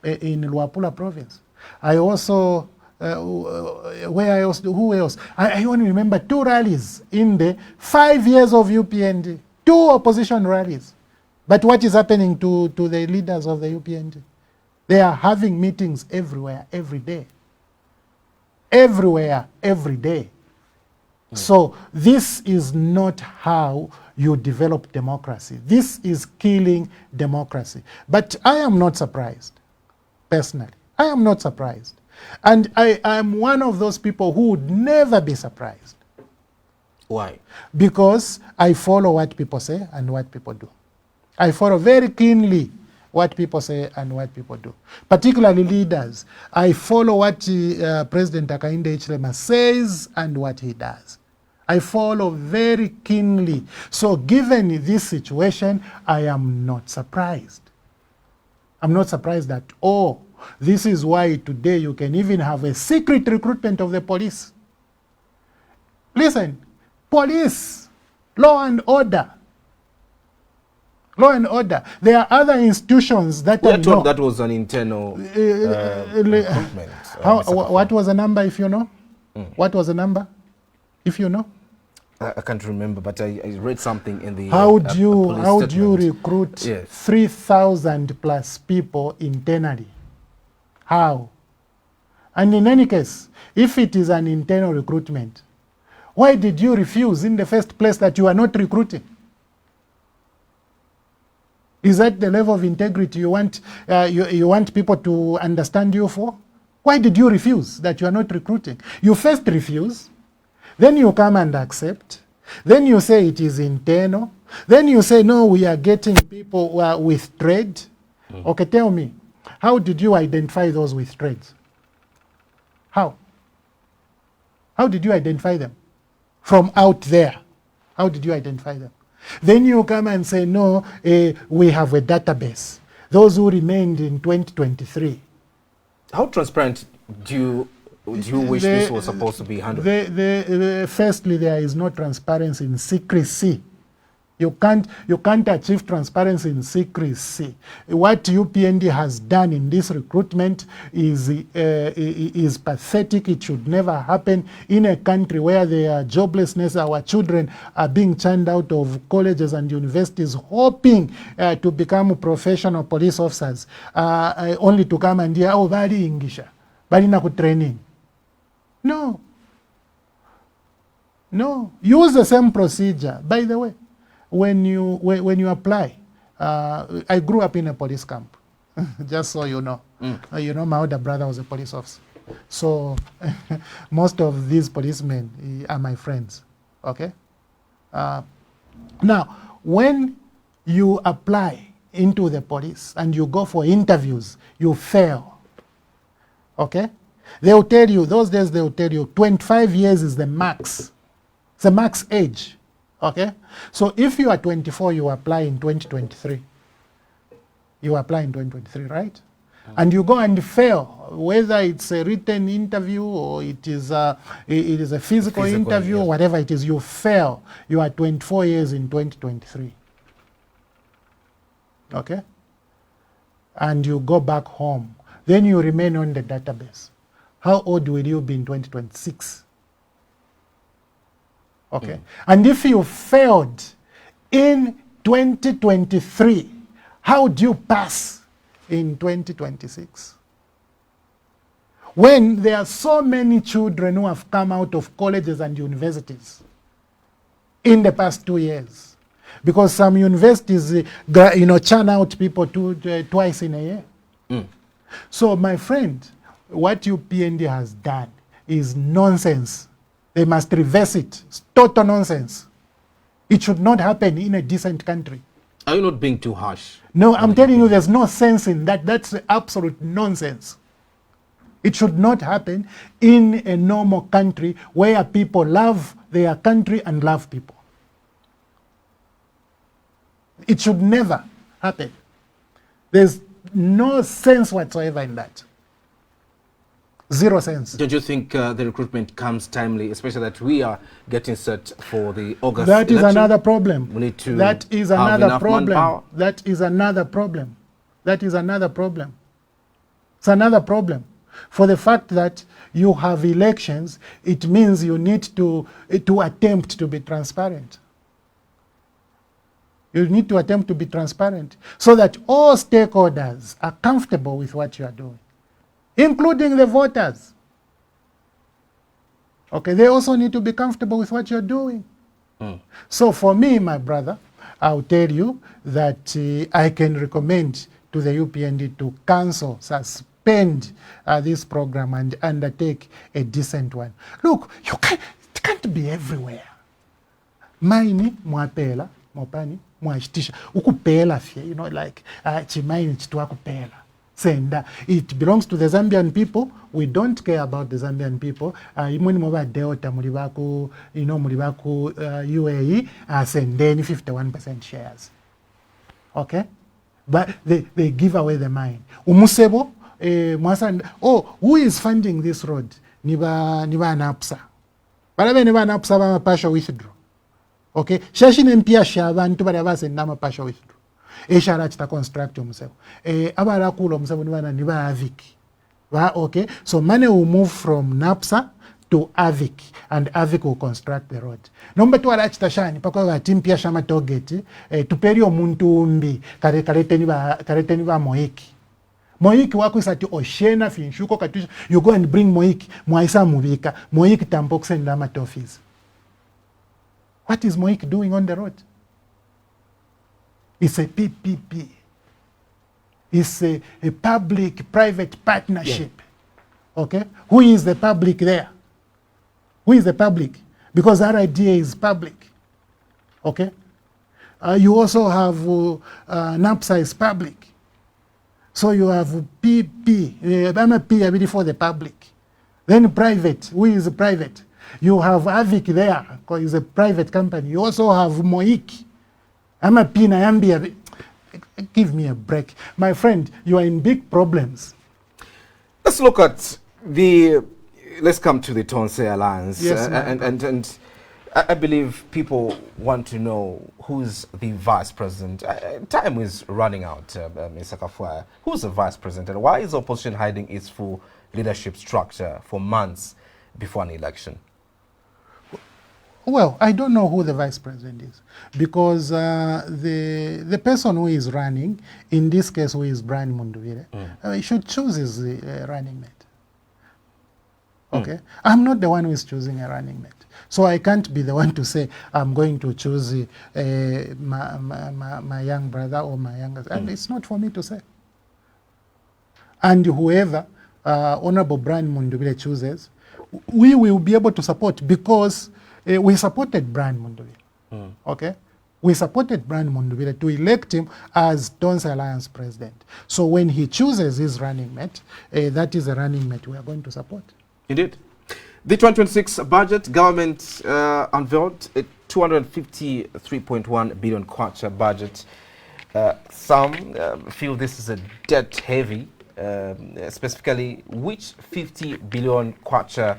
Luapula province. I also, where else? Who else? I only remember 2 rallies in the 5 years of UPND, 2 opposition rallies. But what is happening to the leaders of the UPND? They are having meetings everywhere, every day. Everywhere, every day. So this is not how you develop democracy. This is killing democracy. But I am not surprised, personally. I am not surprised. And I am one of those people who would never be surprised. Why? Because I follow what people say and what people do. I follow very keenly what people say and what people do, particularly leaders. I follow what President Hakainde Hichilema says and what he does. I follow very keenly. So given this situation, I am not surprised. I'm not surprised at all. This is why today you can even have a secret recruitment of the police. Listen, police, law and order. Law and order. There are other institutions that we are told that was an internal recruitment. What was the number, if you know? What was the number, if you know? I can't remember, but I read something in the how do you recruit 3,000 plus people internally? How? And in any case, if it is an internal recruitment, why did you refuse in the first place that you are not recruiting? Is that the level of integrity you want you want people to understand you for? Why did you refuse that you are not recruiting? You first refuse, then you come and accept, then you say it is internal, then you say no, we are getting people with trade. Okay, tell me, how did you identify those with trades? How? How did you identify them? From out there, how did you identify them? Then you come and say, no, we have a database. Those who remained in 2023. How transparent do you wish this was supposed to be handled? Firstly, there is no transparency in secrecy. You can't achieve transparency in secrecy. What UPND has done in this recruitment is pathetic. It should never happen in a country where there are joblessness. Our children are being churned out of colleges and universities hoping to become professional police officers, only to come and hear, oh, bali English, bali na training. No. No. Use the same procedure. By the way, when you apply, I grew up in a police camp, just so you know. You know, my older brother was a police officer. So most of these policemen are my friends, okay? Now, when you apply into the police and you go for interviews, you fail, okay? They'll tell you, those days they'll tell you 25 years is the max. It's the max age. Okay, so if you are 24, you apply in 2023. You apply in 2023, right? And you go and fail, whether it's a written interview or it is a physical interview, yes. Whatever it is, you fail. You are 24 years in 2023. Okay? And you go back home. Then you remain on the database. How old will you be in 2026? Okay. And if you failed in 2023, how do you pass in 2026? When there are so many children who have come out of colleges and universities in the past 2 years, because some universities, churn out people twice in a year. So, my friend, what UPND has done is nonsense. They must reverse it. It's total nonsense. It should not happen in a decent country. Are you not being too harsh? No, I'm telling you, there's no sense in that. That's absolute nonsense. It should not happen in a normal country where people love their country and love people. It should never happen. There's no sense whatsoever in that. 0 cents. Don't you think the recruitment comes timely, especially that we are getting set for the August That is election? another problem. We need to That is have another enough problem. manpower. That is another problem. That is another problem. It's another problem. For the fact that you have elections, it means you need to attempt to be transparent. You need to attempt to be transparent so that all stakeholders are comfortable with what you are doing, including the voters. Okay, they also need to be comfortable with what you're doing. So for me, my brother, I'll tell you that I can recommend to the UPND to cancel, suspend this program and undertake a decent one. Look, it can't be everywhere. Maini mwapela, mopani, mwachitisha. Ukupela fye, you know, like chimaini chitwa kupela. Senda. It belongs to the Zambian people. We don't care about the Zambian people. Imweni mwa Delta mulibaku, you know, mulibaku UAE, sendeni 51% shares. Okay? But they give away the mine. Umusebo, who is funding this road? Niba anapsa. Balabe niba anapsa ba partial withdraw. Okay? Shashine mpia shabantu bali abasenda ma partial withdraw. Eshara chita construct omusebo. Abala kulo omusebo niba aviki. Okay? So money will move from NAPSA to AVIC, and AVIC will construct the road. Nomba tu ala chita shani, pakwa wa timpia shama togeti, tuperi omuntu umbi, karete niba moiki. Moiki wako isati oshena finshuko katusha, you go and bring moiki, mwaisa mubika, moiki tampok senda matofis. What is moiki doing on the road? It's a PPP. It's a public-private partnership. Yeah. Okay? Who is the public there? Who is the public? Because our idea is public. Okay? You also have NAPSA is public. So you have PP. I'm a P for the public. Then private. Who is private? You have AVIC there, because it's a private company. You also have MOIC. I'm a P na give me a break. My friend, you are in big problems. Let's look at let's come to the Tonse Alliance. Yes, and I believe people want to know who's the vice president. Time is running out, Mr. Kafwaya. Who's the vice president, and why is the opposition hiding its full leadership structure for months before an election? Well, I don't know who the vice president is, because the person who is running, in this case, who is Brian Munduvire, he should choose his running mate. Okay? I'm not the one who is choosing a running mate. So I can't be the one to say, I'm going to choose my young brother or my younger. And it's not for me to say. And whoever Honorable Brian Munduvire chooses, we will be able to support, because we supported Brian Munduvire. Okay? We supported Brian Munduvire to elect him as Tonse Alliance president. So when he chooses his running mate, that is a running mate we are going to support. Indeed. The 2026 budget, government unveiled a 253.1 billion kwacha budget. Some feel this is a debt-heavy. Specifically, which 50 billion kwacha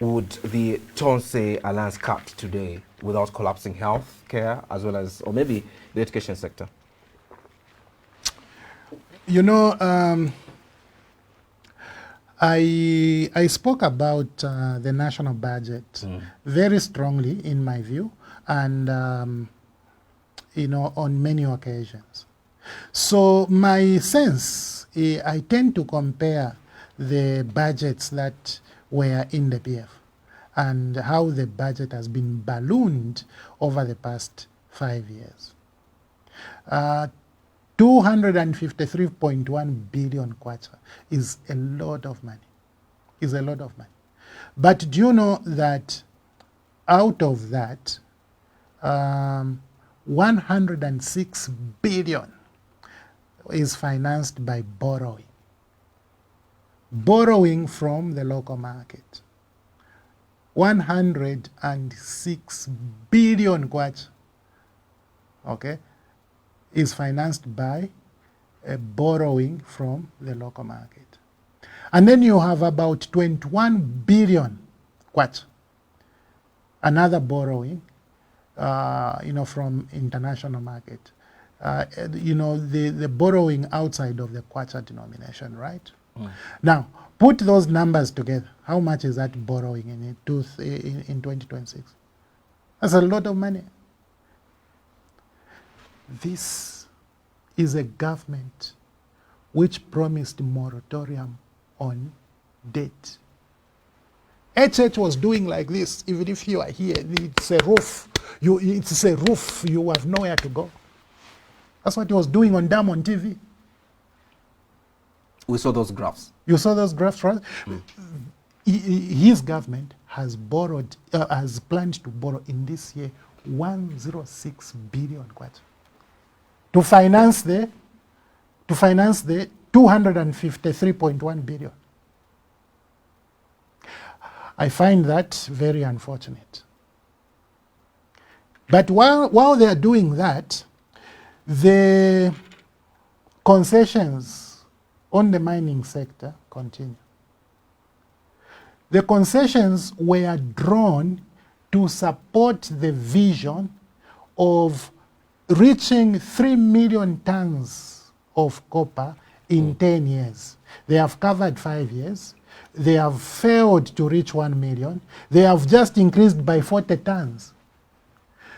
would the Tonse Alliance cut today without collapsing health care, as well as, or maybe the education sector? You know, I spoke about the national budget very strongly, in my view, and you know, on many occasions. So my sense, I tend to compare the budgets that were in the PF and how the budget has been ballooned over the past 5 years. 253.1 billion kwacha is a lot of money. Is a lot of money. But do you know that out of that, 106 billion is financed by borrowing. Borrowing from the local market. 106 billion kwacha, okay, is financed by borrowing from the local market. And then you have about 21 billion kwacha, another borrowing, from international market. The borrowing outside of the kwacha denomination, right? Now, put those numbers together. How much is that borrowing in 2026? That's a lot of money. This is a government which promised moratorium on debt. HH was doing like this. Even if you are here, it's a roof. It's a roof. You have nowhere to go. That's what he was doing on Dam on TV. We saw those graphs. You saw those graphs, right? His government has has planned to borrow in this year 106 billion kwacha to finance the 253.1 billion. I find that very unfortunate. But while they are doing that, the concessions on the mining sector continue. The concessions were drawn to support the vision of reaching 3 million tons of copper in 10 years. They have covered 5 years. They have failed to reach 1 million. They have just increased by 40 tons.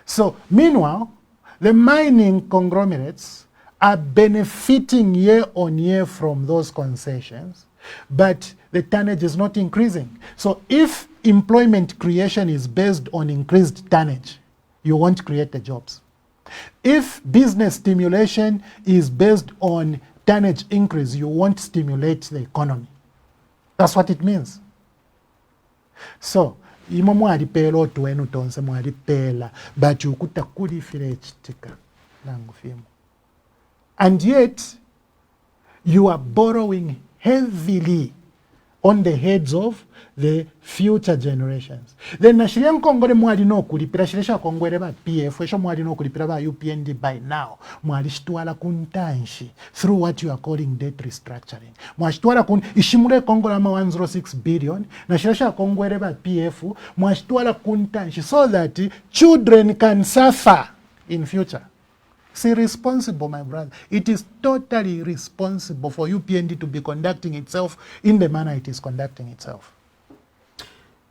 So meanwhile, the mining conglomerates are benefiting year on year from those concessions, but the tonnage is not increasing. So if employment creation is based on increased tonnage, you won't create the jobs. If business stimulation is based on tonnage increase, you won't stimulate the economy. That's what it means. So, imo mwalipela otuwenu Tonse mwalipela, but ukuta kuli file chitika nangu fimu. And yet, you are borrowing heavily on the heads of the future generations. Then nashiria mkongole mwali no kulipira shiresha kongwele ba PF, esho mwali no kulipira ba UPND by now. Mwali shituala kuntanshi through what you are calling debt restructuring. Mwali shituala ishimule kongola ma 106 billion, nashiresha kongwele ba PF, mwali shituala kuntanshi so that children can suffer in future. It's irresponsible, my brother. It is totally irresponsible for UPND to be conducting itself in the manner it is conducting itself.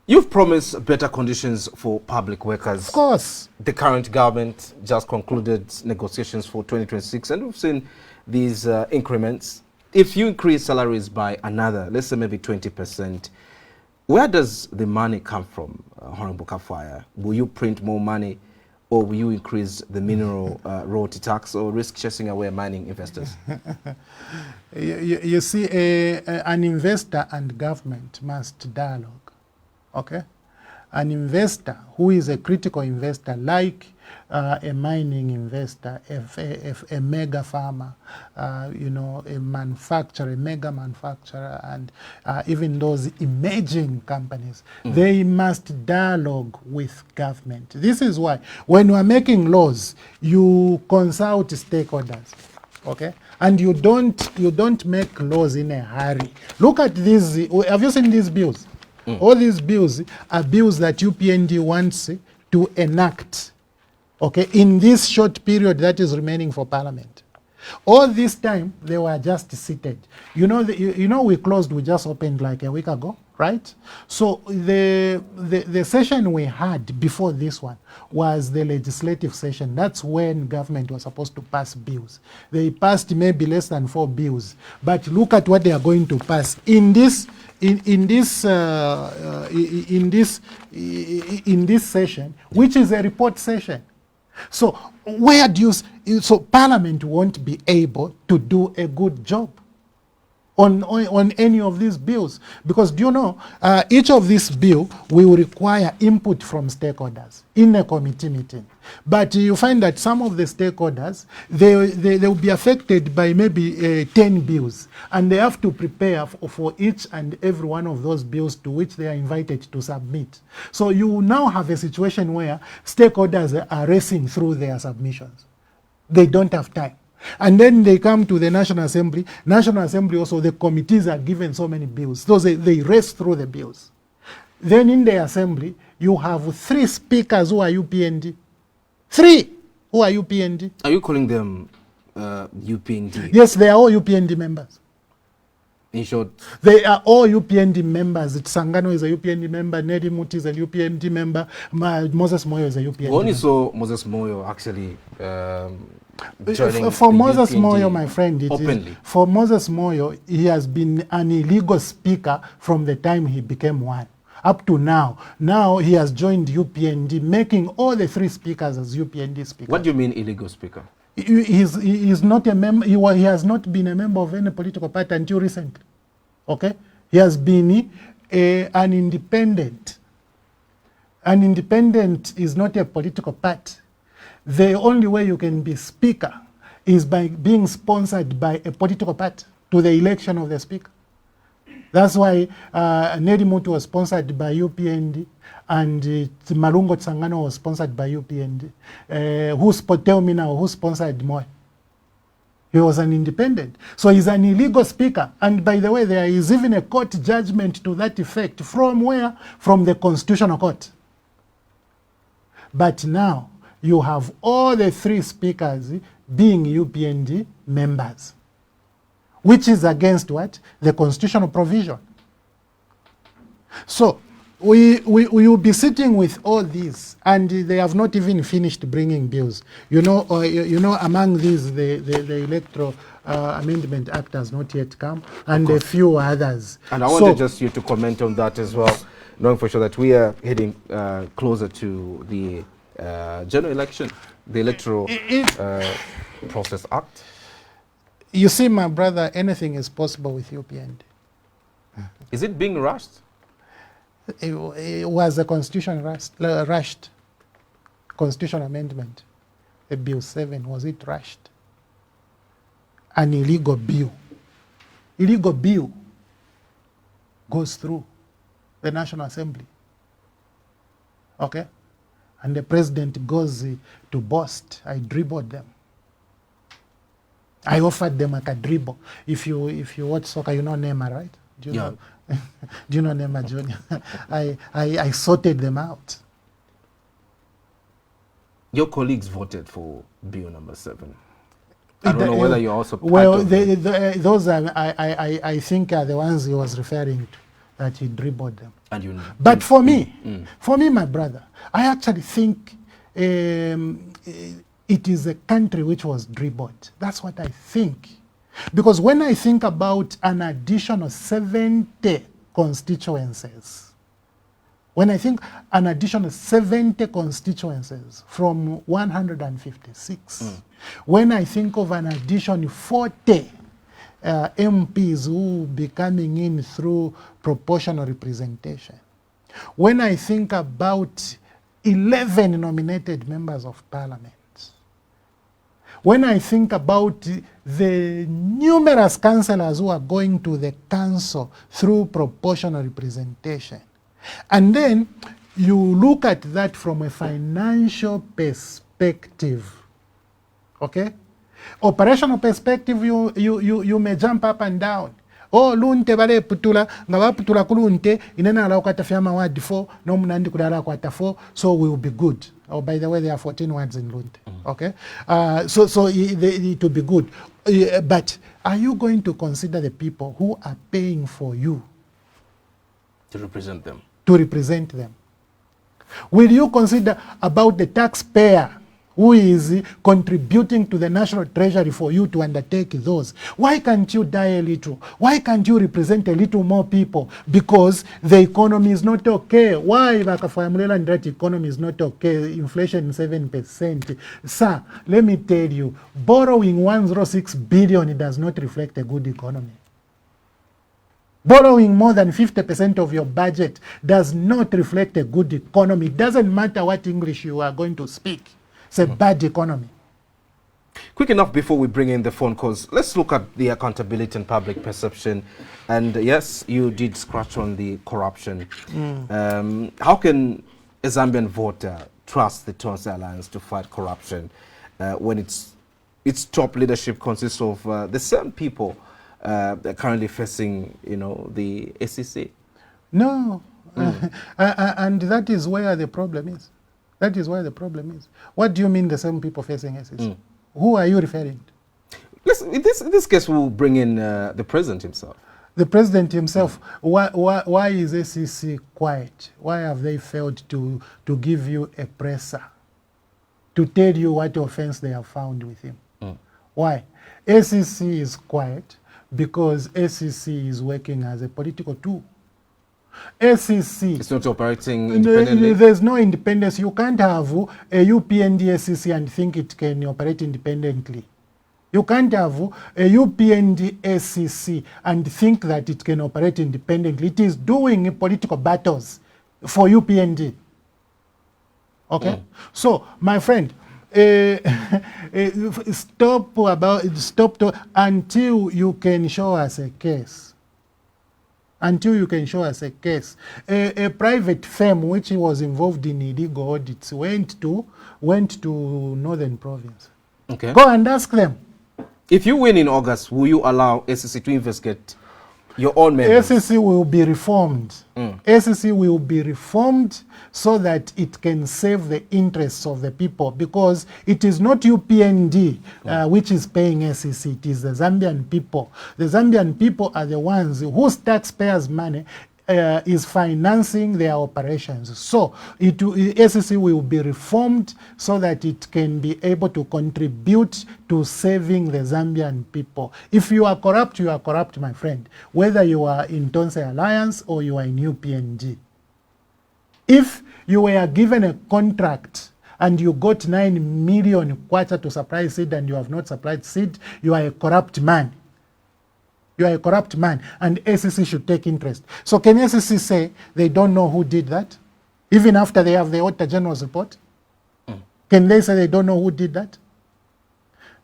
You've promised better conditions for public workers. Of course. The current government just concluded negotiations for 2026, and we've seen these increments. If you increase salaries by another, let's say maybe 20%, where does the money come from, Hon Kafwaya? Will you print more money, or will you increase the mineral royalty tax, or risk chasing away mining investors? You see, an investor and government must dialogue. Okay? An investor who is a critical investor, like a mining investor, a mega farmer, a manufacturer, a mega manufacturer, and even those emerging companies, they must dialogue with government. This is why when you are making laws, you consult stakeholders. Okay, and you don't make laws in a hurry. Look at these. Have you seen these bills? All these bills are bills that UPND wants to enact, okay, in this short period that is remaining for Parliament. All this time, they were just seated. We closed, we just opened like a week ago, right? So the session we had before this one was the legislative session. That's when government was supposed to pass bills. They passed maybe less than 4 bills. But look at what they are going to pass. In this session, which is a report session. So Parliament won't be able to do a good job on any of these bills, because do you know, each of these bills will require input from stakeholders in a committee meeting. But you find that some of the stakeholders, they will be affected by maybe 10 bills, and they have to prepare for each and every one of those bills to which they are invited to submit. So you now have a situation where stakeholders are racing through their submissions. They don't have time. And then they come to the National Assembly. National Assembly also, the committees are given so many bills. So they race through the bills. Then in the Assembly, you have 3 speakers who are UPND. 3 who are UPND. Are you calling them UPND? Yes, they are all UPND members. In short, they are all UPND members. Sangano is a UPND member, Nedi Muti is a UPND member, Moses Moyo is a UPND member. Only saw Moses Moyo actually joining for the Moses UPND Moyo, my friend, openly. For Moses Moyo, he has been an illegal speaker from the time he became one. Up to now. Now he has joined UPND, making all the 3 speakers as UPND speakers. What do you mean illegal speaker? He is not a member. He has not been a member of any political party until recently. Okay, he has been an independent. An independent is not a political party. The only way you can be speaker is by being sponsored by a political party to the election of the speaker. That's why Nedi Mutu was sponsored by UPND, and Malungo Tsangano was sponsored by UPND. Tell me now, who sponsored Moy? He was an independent. So he's an illegal speaker. And by the way, there is even a court judgment to that effect. From where? From the Constitutional Court. But now, you have all the 3 speakers being UPND members, which is against what? The constitutional provision. So we will be sitting with all these, and they have not even finished bringing bills. You know, among these, the Electoral Amendment Act has not yet come, and a few others. And I wanted just you to comment on that as well, knowing for sure that we are heading closer to the general election, the Electoral Process Act. You see, my brother, anything is possible with UPND. Is it being rushed? It was a constitution rushed. Constitutional amendment, a Bill 7, was it rushed? An illegal bill. Illegal bill goes through the National Assembly. Okay? And the president goes to boast, I dribbled them. I offered them like a dribble. If you watch soccer, you know Neymar, right? Do you know? Do you know Neymar Jr.? I sorted them out. Your colleagues voted for Bill number 7. I don't know whether you're also part of those are, I think are the ones he was referring to, that he dribbled them. And you know. But for me, my brother, I actually think it is a country which was dribbled. That's what I think. Because when I think about an additional 70 constituencies, when I think an additional 70 constituencies from 156, when I think of an additional 40 MPs who will be coming in through proportional representation, when I think about 11 nominated members of parliament, when I think about the numerous councillors who are going to the council through proportional representation, and then you look at that from a financial perspective, okay? Operational perspective, you may jump up and down. Oh, lunte bale putula, ngawa putula kulunte, inena ala kwata fiama wadi 4, no munandi kudala kwata 4, so we will be good. Oh, by the way, there are 14 words in lunte, okay? So it will be good. But are you going to consider the people who are paying for you? To represent them. To represent them. Will you consider about the taxpayer who is contributing to the national treasury for you to undertake those? Why can't you die a little? Why can't you represent a little more people? Because the economy is not okay. Why that economy is not okay? Inflation 7%. Sir, let me tell you, borrowing 106 billion does not reflect a good economy. Borrowing more than 50% of your budget does not reflect a good economy. It doesn't matter what English you are going to speak. It's a bad economy. Quick enough before we bring in the phone calls, let's look at the accountability and public perception. And yes, you did scratch on the corruption. How can a Zambian voter trust the Tonse Alliance to fight corruption when it's its top leadership consists of the same people that are currently facing, the ACC? No. And that is where the problem is. That is where the problem is. What do you mean the same people facing ACC? Who are you referring to? Listen, in this case, we'll bring in the president himself. The president himself. Why is ACC quiet? Why have they failed to give you a presser to tell you what offense they have found with him? Why? ACC is quiet because ACC is working as a political tool. ACC. It's not operating independently? There's no independence. You can't have a UPND ACC and think it can operate independently. You can't have a UPND ACC and think that it can operate independently. It is doing political battles for UPND. Okay? So, my friend, stop until you can show us a case. Until you can show us a case. A private firm which was involved in illegal audits went to Northern Province. Okay. Go and ask them. If you win in August, will you allow ACC to investigate your own members? ACC will be reformed. ACC will be reformed so that it can save the interests of the people, because it is not UPND which is paying ACC, it is the Zambian people. The Zambian people are the ones whose taxpayers' money is financing their operations. So ACC will be reformed so that it can be able to contribute to saving the Zambian people. If you are corrupt, you are corrupt, my friend, whether you are in Tonse Alliance or you are in UPND. If you were given a contract and you got 9 million kwacha to supply seed and you have not supplied seed, you are a corrupt man. You are a corrupt man, and ACC should take interest. So can ACC say they don't know who did that, even after they have the Auditor General's report? Can they say they don't know who did that?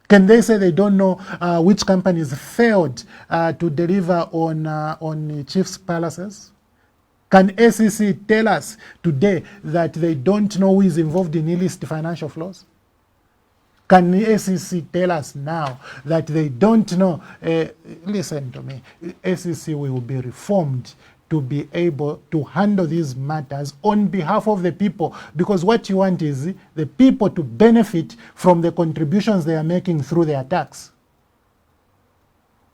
Can they say they don't know which companies failed to deliver on chiefs' palaces? Can ACC tell us today that they don't know who is involved in illicit financial flows? Can the ACC tell us now that they don't know? Listen to me. ACC will be reformed to be able to handle these matters on behalf of the people, because what you want is the people to benefit from the contributions they are making through their tax.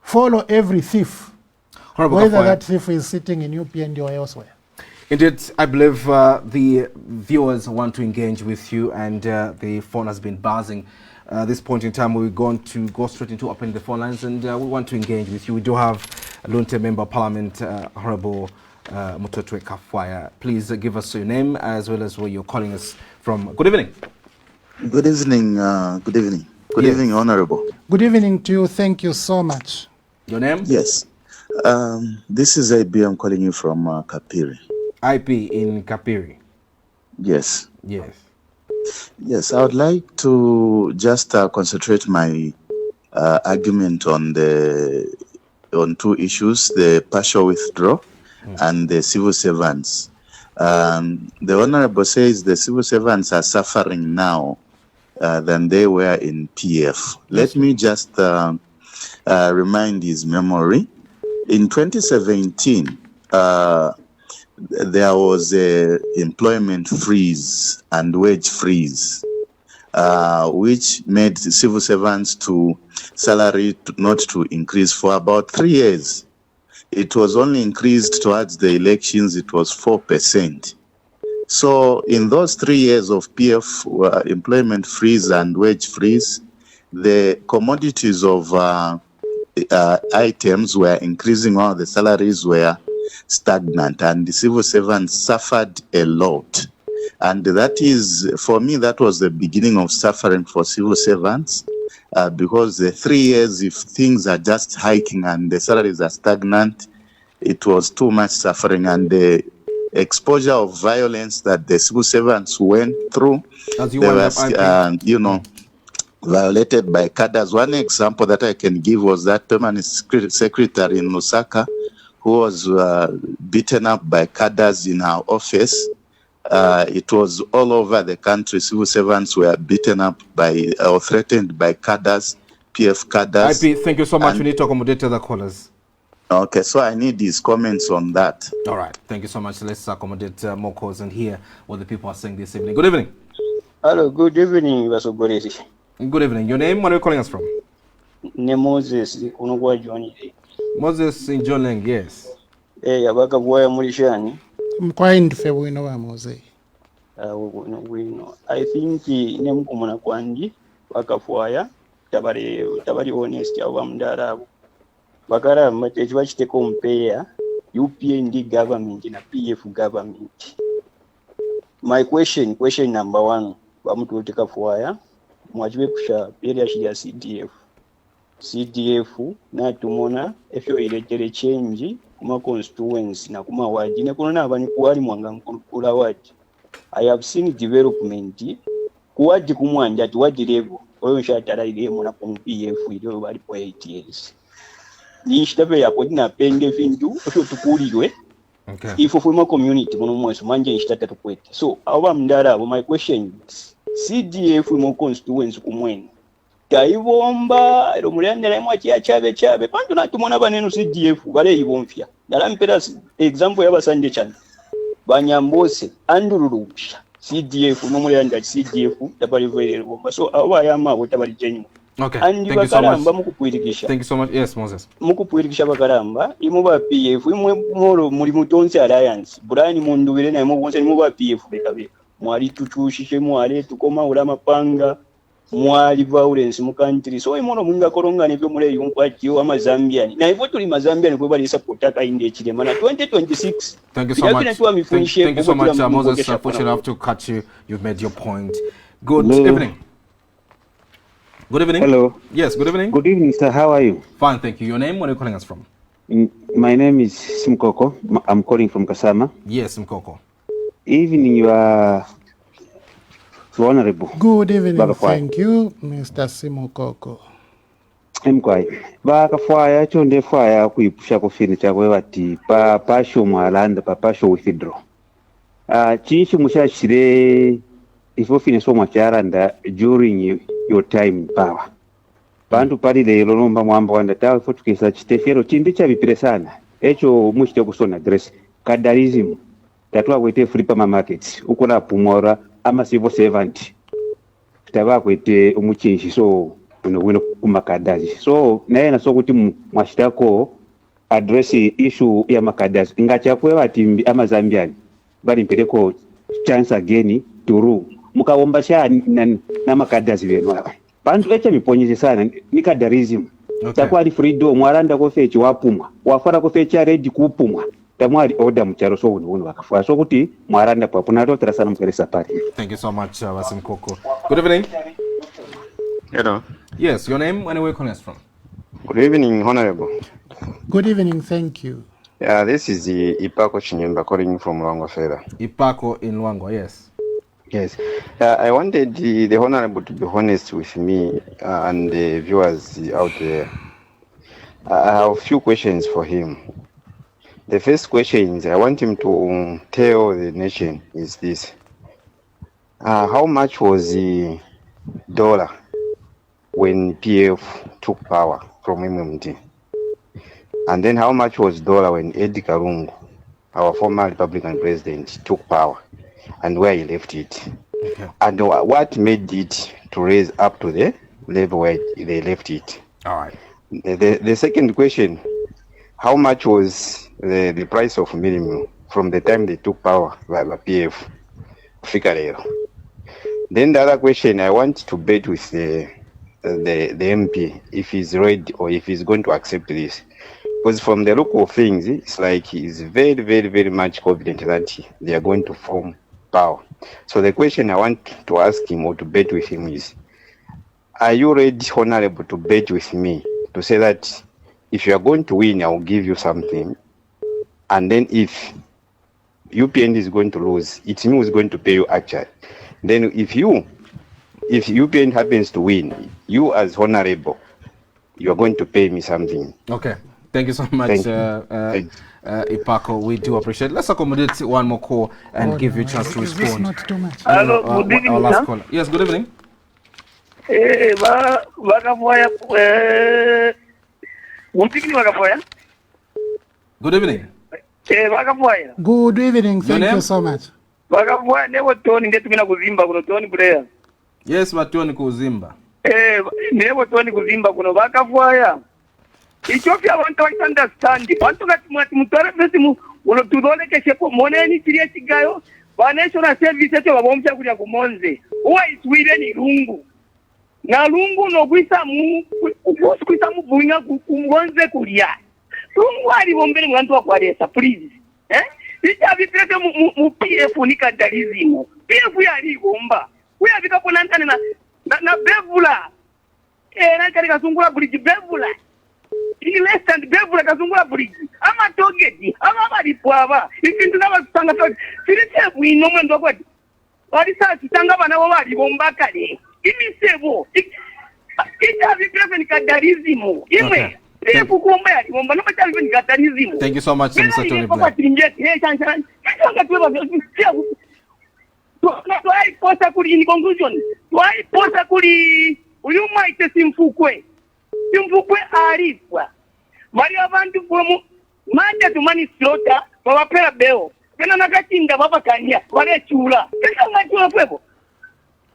Follow every thief, whether that thief is sitting in UPND or elsewhere. Indeed, I believe the viewers want to engage with you, and the phone has been buzzing. At this point in time, we're going to go straight into opening the phone lines, and we want to engage with you. We do have a Lunte Member of Parliament, Hon Mutoto Kafwaya. Please give us your name as well as where you're calling us from. Good evening. Good evening. Good evening. Good evening, Honorable. Good evening to you. Thank you so much. Your name? Yes. This is IB. I'm calling you from Kapiri. IP in Kapiri. Yes. Yes. Yes, I would like to just concentrate my argument on two issues: the partial withdrawal and the civil servants. The Honorable says the civil servants are suffering now than they were in PF. Let me just remind his memory. In 2017, there was a employment freeze and wage freeze, which made the civil servants to salary not to increase for about 3 years. It was only increased towards the elections. It was 4%. So in those 3 years of PF employment freeze and wage freeze, the commodities of items were increasing while the salaries were stagnant, and the civil servants suffered a lot. And that is, for me, that was the beginning of suffering for civil servants, because the 3 years, if things are just hiking and the salaries are stagnant, it was too much suffering. And the exposure of violence that the civil servants went through, they were, violated by cadres. One example that I can give was that permanent secretary in Lusaka, who was beaten up by cadres in her office. It was all over the country. Civil servants were beaten up by or threatened by cadres, PF cadres. IP, thank you so much. We need to accommodate other callers. Okay, so I need his comments on that. All right, thank you so much. Let's accommodate more calls and hear what the people are saying this evening. Good evening. Hello, good evening, Vasogorezi. Good evening. Your name? Where are you calling us from? Moses, Kunugwa Johnny. Moses in Joneng, yes. Abaka Boya Murishani. Mkwaindi fe wino wa Mose. I think Nemkumana Kwandi, Kafwaya, Tabari honest, Awamdara. Bakara, Matech te compare UPND government in a PF government. My question number one, Hon Mutoto Kafwaya, mwajibe kusha area shida CDF na tumona efyo iletere change kuma constituency na kuma wadi ne kuna abani kuwali mwanga kula wadi. I have seen development kuwadi kumwanja ati wadi level oyo nshatara ile muna ku PF ile bali po 8 years. Ni shitabe yako dina penge vindu osho tukulirwe. Okay. If of my community muno mweso manje nshitata tukwete. So awa mndara my question is CDF mo constituency kumwene taibomba ero mulyandera imwe chabe pantu natumona banenu CDF bale ibomfya dalampera example yabasanje cyane banyambose andururusha CDF no mulyandera CDF tabaliverera bomba so aba yama tabali jenyu. Okay, thank you so much. Thank you so much. Yes, Moses. Mukupwirikisha bakaramba imu ba PF imwe moro muri mutonse alliance burani mundubire na imu bonse imu ba PF bekabe mwali tuchushishe mwali tukoma ulama panga mwali violence mu country so imono munga koronga ne byo muri yunkwajiyo amazambian na hivyo tuli mazambian kwe bali support aka inde chile mana 2026. Thank you so much. Thank you so much, Moses. Unfortunately, I have to cut you. You've made your point. Good evening. Good evening. Hello. Yes, good evening. Good evening, sir. How are you? Fine, thank you. Your name? Where are you calling us from? My name is Simkoko. I'm calling from Kasama. Yes, Simkoko. Evening, you are honorable. Good evening, thank you, Mr. Simokoko. Mkwai. Bakafwaya chonde fwaya kuipusha kufini chakwe bati pasho mwalanda pasho withdraw. Chinshi mushashire ifo fine so mwacharanda during your time in power. Bantu pali lero nomba mwamba wanda tawe fo tukisa chitefero chindi chabipire sana. Echo mushite kusona address kadarism tatwa kwete free pama markets ukona pumora ama civil servant taba kwete umuchinshi so wino kumakadazi so naye naso kuti mwashitako address issue ya makadazi ngachakwe batimbi ama zambiani bali mpeleko chance again to rule mukawomba sha na makadazi beno bantu echa miponyeze sana nikadarism. Okay. Takwali freedom mwaranda ko fechi wapumwa wafara ko fechi ready kupumwa tamwali order mcharo so uno wakafwa so kuti mwaranda papo nato terasana mkeresa pari. Thank you so much, Wasimkoko. Good evening. Hello. Yes, your name and where you calling us from? Good evening, Honorable. Good evening, thank you. Yeah, this is the Ipako Chinyemba calling from Luangwa Feda. Ipako in Luangwa, yes. Yes. I wanted the Honorable to be honest with me and the viewers out there. I have a few questions for him. The first question is I want him to tell the nation is this. How much was the dollar when PF took power from MMT? And then how much was dollar when Eddie Karungu, our former Republican president, took power and where he left it? Okay. And what made it to raise up to the level where they left it? All right. The second question, how much was the price of minimum from the time they took power by PF? Ficarero. Then the other question, I want to bet with the MP if he's ready or if he's going to accept this. Because from the look of things, it's like he's very, very, very much confident that they are going to form power. So the question I want to ask him or to bet with him is, are you ready, Honorable, to bet with me to say that if you are going to win, I will give you something, and then if UPND is going to lose, it's me who's going to pay you actually. Then if UPND happens to win, you as Honorable, you are going to pay me something. Okay. Thank you so much, Thank you. Thanks. Ipako. We do appreciate it. Let's accommodate one more call and give you a chance to Is this respond. not too much? Hello, good evening, Our last sir. caller. Yes, good evening. Wakafwaya, umpikini Wakafwaya. Good evening. Wakafwaya. Good evening. Thank name? you so much. Wakafwaya nevo Tony ndetumina kuzimba kuno Tony player. Yes, Matuoni Kuzimba. Nevo Tony kuzimba kuno Wakafwaya. Ethiopia want to understand. Want to get mutare fesi uno tudole keshe ko moneni tirie chigayo. Wa national service to babomcha kulia kumonze. Uwa iswire lungu. Na lungu no kwisa mu bunya kumonze kulia. Lungu ali bombele mwantu wa kwaresa please. Ija vipete mu PF ni kadalizimo. PF yali gomba. Uya bikapo nantane na bevula. Na kali kasungula bridge bevula. Less than bevula kasungula bridge. Ama togeti, ama malipwaba. Ikintu n'abasanga to. Sirite bwino mwendo kwati. Wali sa kitanga bana bo bali bomba kale. Imisebo. Ija vipete ni kadalizimo. Imwe. Thank you so much, Mr. Tony Black.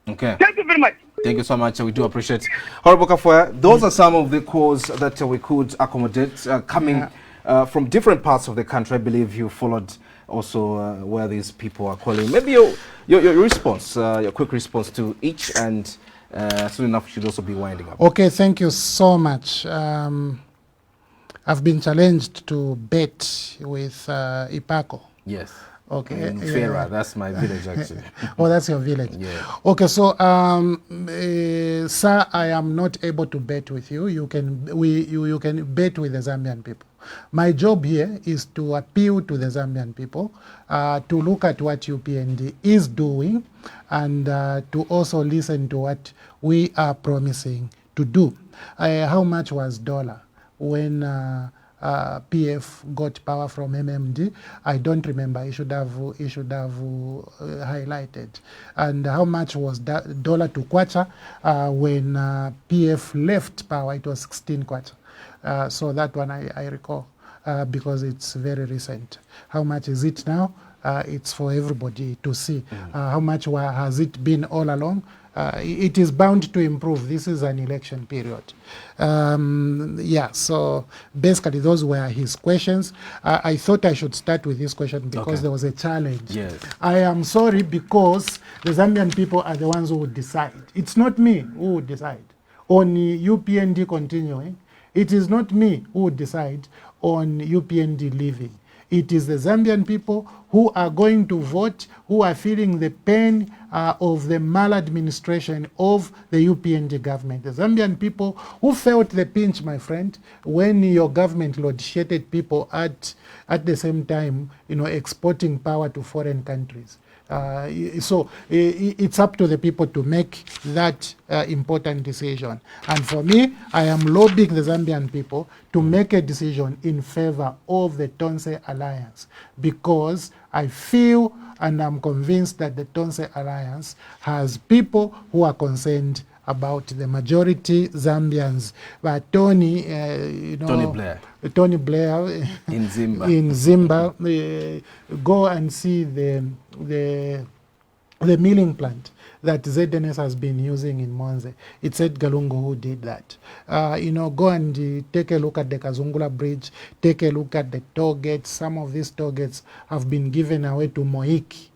Okay. Thank you very much. Thank you so much. We do appreciate it. Honorable Kafwaya, those are some of the calls that we could accommodate coming from different parts of the country. I believe you followed also where these people are calling. Maybe your response, your quick response to each, and soon enough should also be winding up. Okay, thank you so much. I've been challenged to bet with Ipako. Yes. Okay. In Fera, that's my village actually. Oh, that's your village. Yeah. Okay, so sir, I am not able to bet with you. You can bet with the Zambian people. My job here is to appeal to the Zambian people, to look at what UPND is doing, and to also listen to what we are promising to do. How much was dollar when PF got power from MMD? I don't remember. He should have highlighted. And how much was that dollar to kwacha when PF left power? It was 16 kwacha. So that one I recall because it's very recent. How much is it now? It's for everybody to see. How much has it been all along? It is bound to improve. This is an election period. Yeah, so basically those were his questions. I thought I should start with this question because there was a challenge. Yes. I am sorry because the Zambian people are the ones who would decide. It's not me who would decide on UPND continuing. It is not me who would decide on UPND leaving. It is the Zambian people who are going to vote, who are feeling the pain of the maladministration of the UPND government. The Zambian people who felt the pinch, my friend, when your government load-shedded people at the same time, exporting power to foreign countries. So it's up to the people to make that important decision. And for me, I am lobbying the Zambian people to make a decision in favor of the Tonse Alliance, because I feel and I'm convinced that the Tonse Alliance has people who are concerned about the majority Zambians. But Tony Blair in Zimba, go and see the milling plant that ZNS has been using in Monze. It's Ed Galungo who did that. Go and take a look at the Kazungula Bridge, take a look at the toll gates. Some of these toll gates have been given away to Moiki.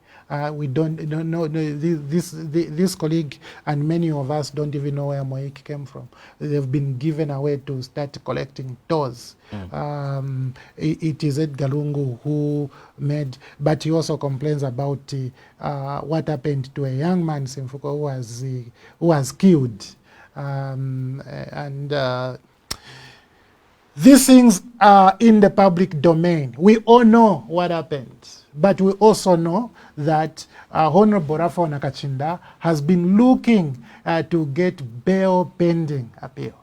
We don't know, this colleague and many of us don't even know where Moiki came from. They've been given away to start collecting tolls. It is Ed Galungu who made, but he also complains about what happened to a young man, Simfuko, who was killed. These things are in the public domain. We all know what happened, but we also know that Honorable Rafa Nakachinda has been looking to get bail pending appeal.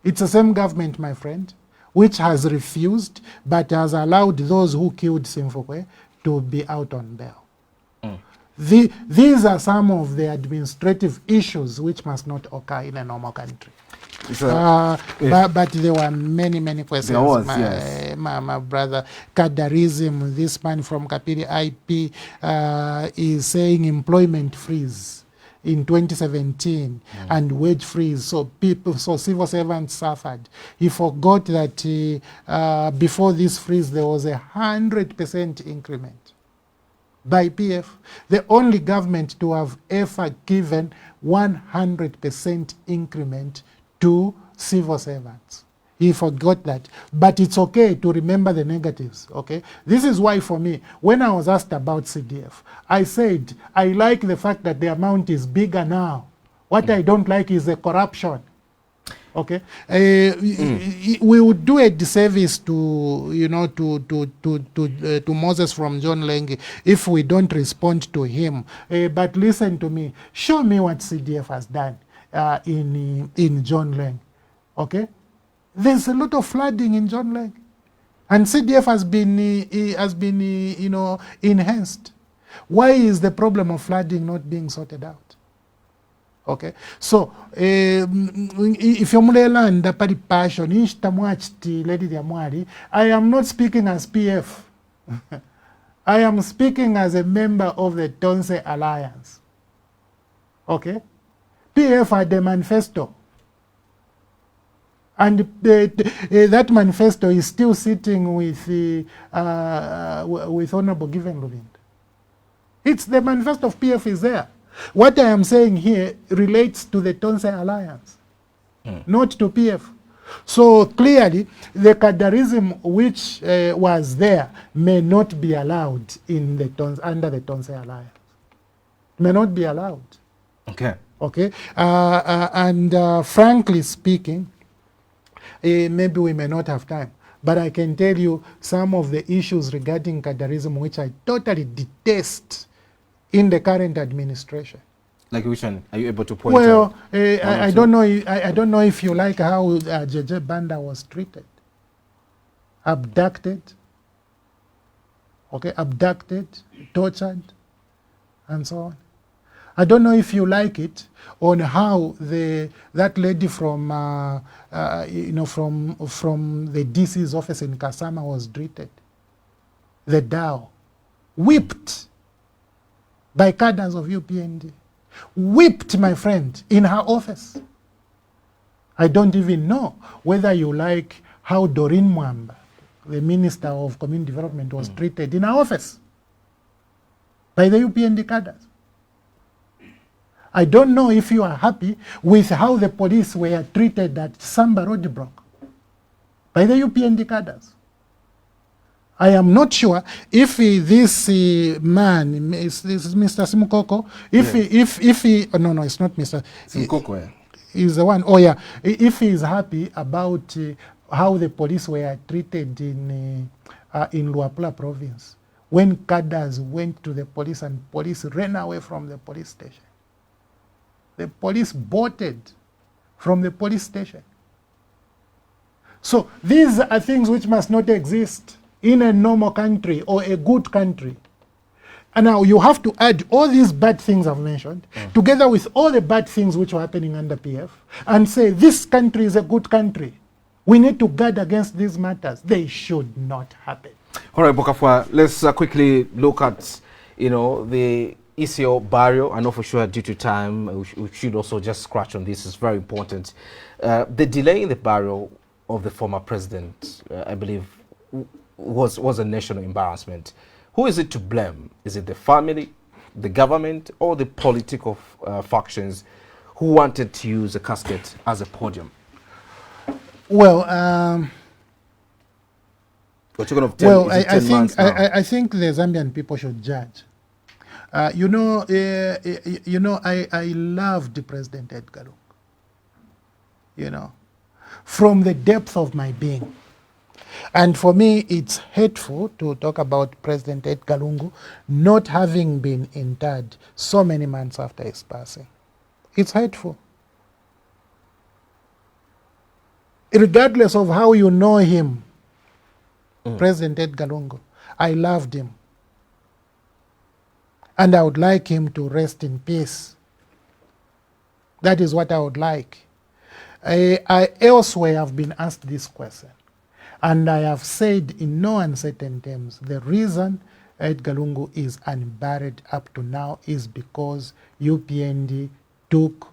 It's the same government, my friend, which has refused but has allowed those who killed Simfukwe to be out on bail. These are some of the administrative issues which must not occur in a normal country. But there were many questions. There was, yes. My brother, Kadarism, this man from Kapiri IP is saying employment freeze in 2017 and wage freeze. So civil servants suffered. He forgot that before this freeze there was 100% increment by PF, the only government to have ever given 100% increment to civil servants. He forgot that. But it's okay to remember the negatives, okay? This is why for me, when I was asked about CDF, I said, I like the fact that the amount is bigger now. What I don't like is the corruption. Okay, we would do a disservice to Moses from John Lengi if we don't respond to him. But listen to me. Show me what CDF has done in John Lengi. Okay, there's a lot of flooding in John Lengi, and CDF has been enhanced. Why is the problem of flooding not being sorted out? Okay, so if you're mulelanda pari passion, I am not speaking as PF. I am speaking as a member of the Tonse Alliance. Okay, PF had a manifesto, and that manifesto is still sitting with Honorable Given Lulind. It's the manifesto of PF is there. What I am saying here relates to the Tonse Alliance, not to PF. So clearly, the Kadarism which was there may not be allowed in the under the Tonse Alliance. May not be allowed. Okay. Okay. And frankly speaking, maybe we may not have time, but I can tell you some of the issues regarding Kadarism which I totally detest in the current administration. Like which one? Are you able to point out? Well, I don't know. I don't know if you like how JJ Banda was treated, abducted. Okay, abducted, tortured, and so on. I don't know if you like it on how that lady from from the DC's office in Kasama was treated. The Dow, whipped by cadres of UPND, whipped, my friend, in her office. I don't even know whether you like how Doreen Mwamba, the Minister of Community Development, was treated in her office by the UPND cadres. I don't know if you are happy with how the police were treated at Samba Roadblock by the UPND cadres. I am not sure if this man, this is Mr. Simukoko, if he, oh, no, it's not Mr. Simukoko. He's the one. Oh yeah, if he is happy about how the police were treated in Luapula province when cadres went to the police and police ran away from the police station. The police bolted from the police station. So these are things which must not exist in a normal country or a good country. And now you have to add all these bad things I've mentioned together with all the bad things which are happening under PF and say this country is a good country. We need to guard against these matters. They should not happen. All right, Kafwaya, let's quickly look at, the ECO barrier. I know for sure due to time, we should also just scratch on this. It's very important. The delay in the burial of the former president, I believe, was a national embarrassment. Who is it to blame? Is it the family, the government, or the political factions who wanted to use a casket as a podium? Well, I think the Zambian people should judge. I loved President Edgar Lungu, from the depth of my being. And for me, it's hateful to talk about President Edgar Lungu not having been interred so many months after his passing. It's hateful. regardless of how you know him, President Edgar Lungu, I loved him. And I would like him to rest in peace. That is what I would like. I elsewhere have been asked this question. And I have said in no uncertain terms, the reason Edgar Lungu is unburied up to now is because UPND took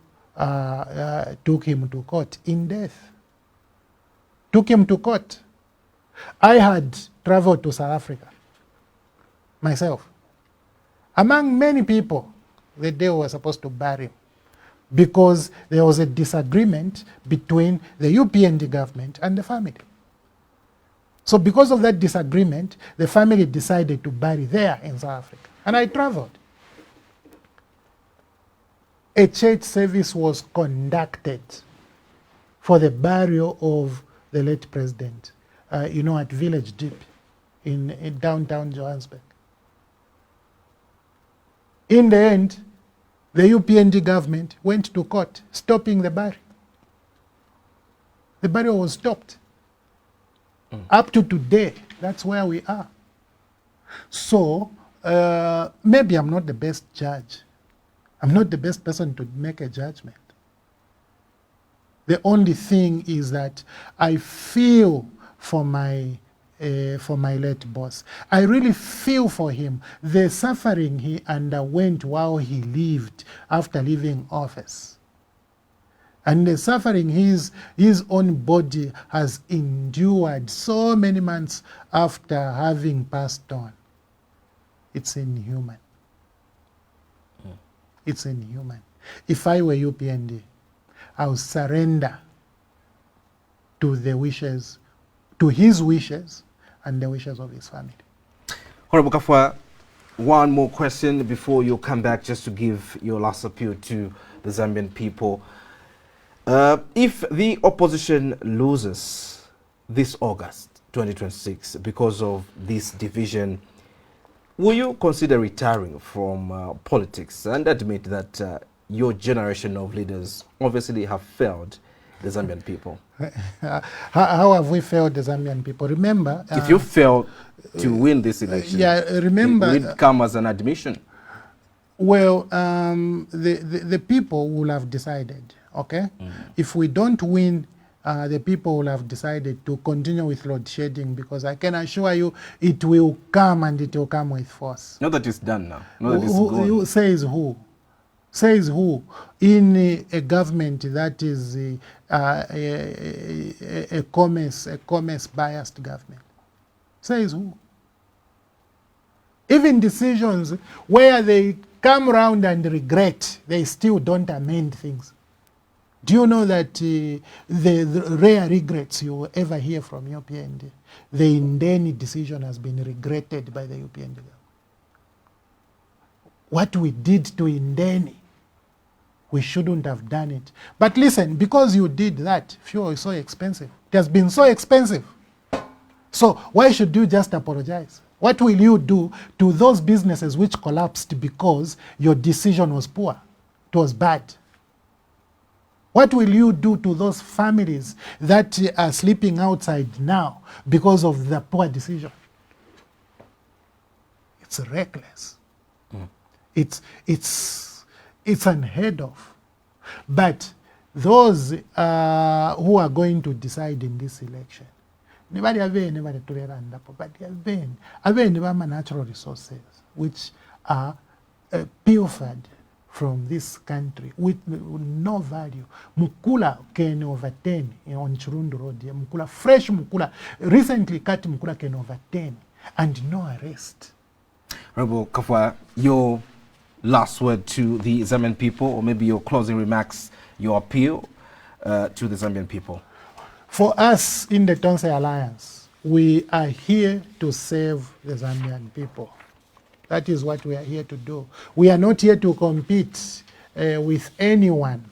him to court in death. Took him to court. I had traveled to South Africa myself. Among many people, the day we were supposed to bury him, because there was a disagreement between the UPND government and the family. So because of that disagreement, the family decided to bury there in South Africa. And I traveled. A church service was conducted for the burial of the late president, at Village Deep in downtown Johannesburg. In the end, the UPND government went to court, stopping the burial. The burial was stopped. Up to today, that's where we are. So, maybe I'm not the best judge. I'm not the best person to make a judgment. The only thing is that I feel for my late boss. I really feel for him. The suffering he underwent while he lived after leaving office. And the suffering his own body has endured so many months after having passed on. It's inhuman. It's inhuman. If I were UPND, I would surrender to the wishes, to his wishes and the wishes of his family. Honorable Kafwaya, one more question before you come back, just to give your last appeal to the Zambian people. If the opposition loses this August 2026 because of this division, will you consider retiring from politics and admit that your generation of leaders obviously have failed the Zambian people? How have we failed the Zambian people? Remember, if you fail to win this election, remember, will it come as an admission? Well, the people will have decided, okay? If we don't win, the people will have decided to continue with load shedding, because I can assure you it will come, and it will come with force. Not that it's done now. Not that it's gone. Says who? Says who? In a government that is a commerce biased government. Says who? Even decisions where they come around and regret, they still don't amend things. Do you know that the rare regrets you will ever hear from UPND, the Indeni decision has been regretted by the UPND government. What we did to Indeni, we shouldn't have done it. But listen, because you did that, fuel is so expensive. It has been so expensive. So why should you just apologize? What will you do to those businesses which collapsed because your decision was poor? It was bad. What will you do to those families that are sleeping outside now because of the poor decision? It's reckless. It's unheard of. But those who are going to decide in this election, nobody have natural resources which are pilfered from this country with no value. Mukula can over 10 on Chirundu Road. Mukula, fresh mukula, recently cut mukula can over 10 and no arrest. Honorable Kafwaya, your last word to the Zambian people, or maybe your closing remarks, your appeal to the Zambian people. For us in the Tonse Alliance, we are here to save the Zambian people. That is what we are here to do. We are not here to compete with anyone.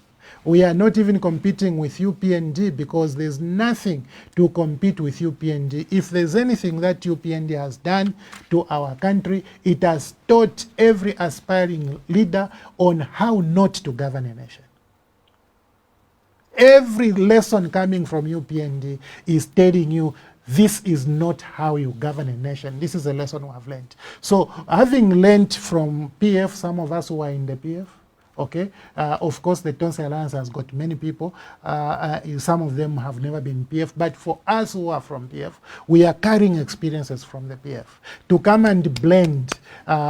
We are not even competing with UPND, because there's nothing to compete with UPND. If there's anything that UPND has done to our country, it has taught every aspiring leader on how not to govern a nation. every lesson coming from UPND is telling you this is not how you govern a nation. This is a lesson we have learned. So having learned from PF, some of us who are in the PF, okay, of course the Tonse Alliance has got many people, some of them have never been PF, but for us who are from PF, we are carrying experiences from the PF to come and blend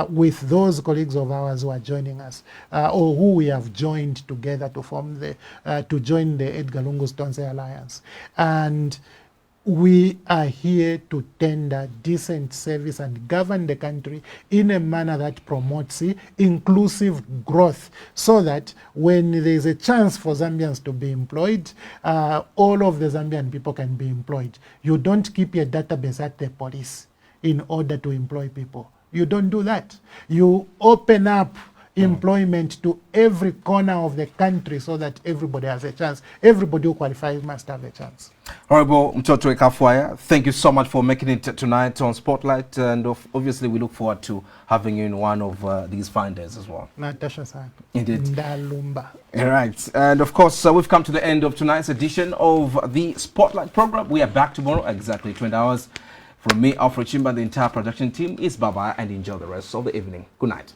with those colleagues of ours who are joining us, or who we have joined together to form to join the Edgar Lungu's Tonse Alliance. And we are here to tender decent service and govern the country in a manner that promotes inclusive growth, so that when there is a chance for Zambians to be employed, all of the Zambian people can be employed. You don't keep a database at the police in order to employ people. You don't do that. You open up employment to every corner of the country so that everybody has a chance. Everybody who qualifies must have a chance. Honorable Mutoto Kafwaya, thank you so much for making it tonight on Spotlight, and obviously we look forward to having you in one of these fine days as well. Natasha-san. Indeed. Ndalumba. All right, and of course we've come to the end of tonight's edition of the Spotlight program. We are back tomorrow exactly 20 hours. From me, Alfred Chimba, the entire production team is bye-bye, and enjoy the rest of the evening. Good night.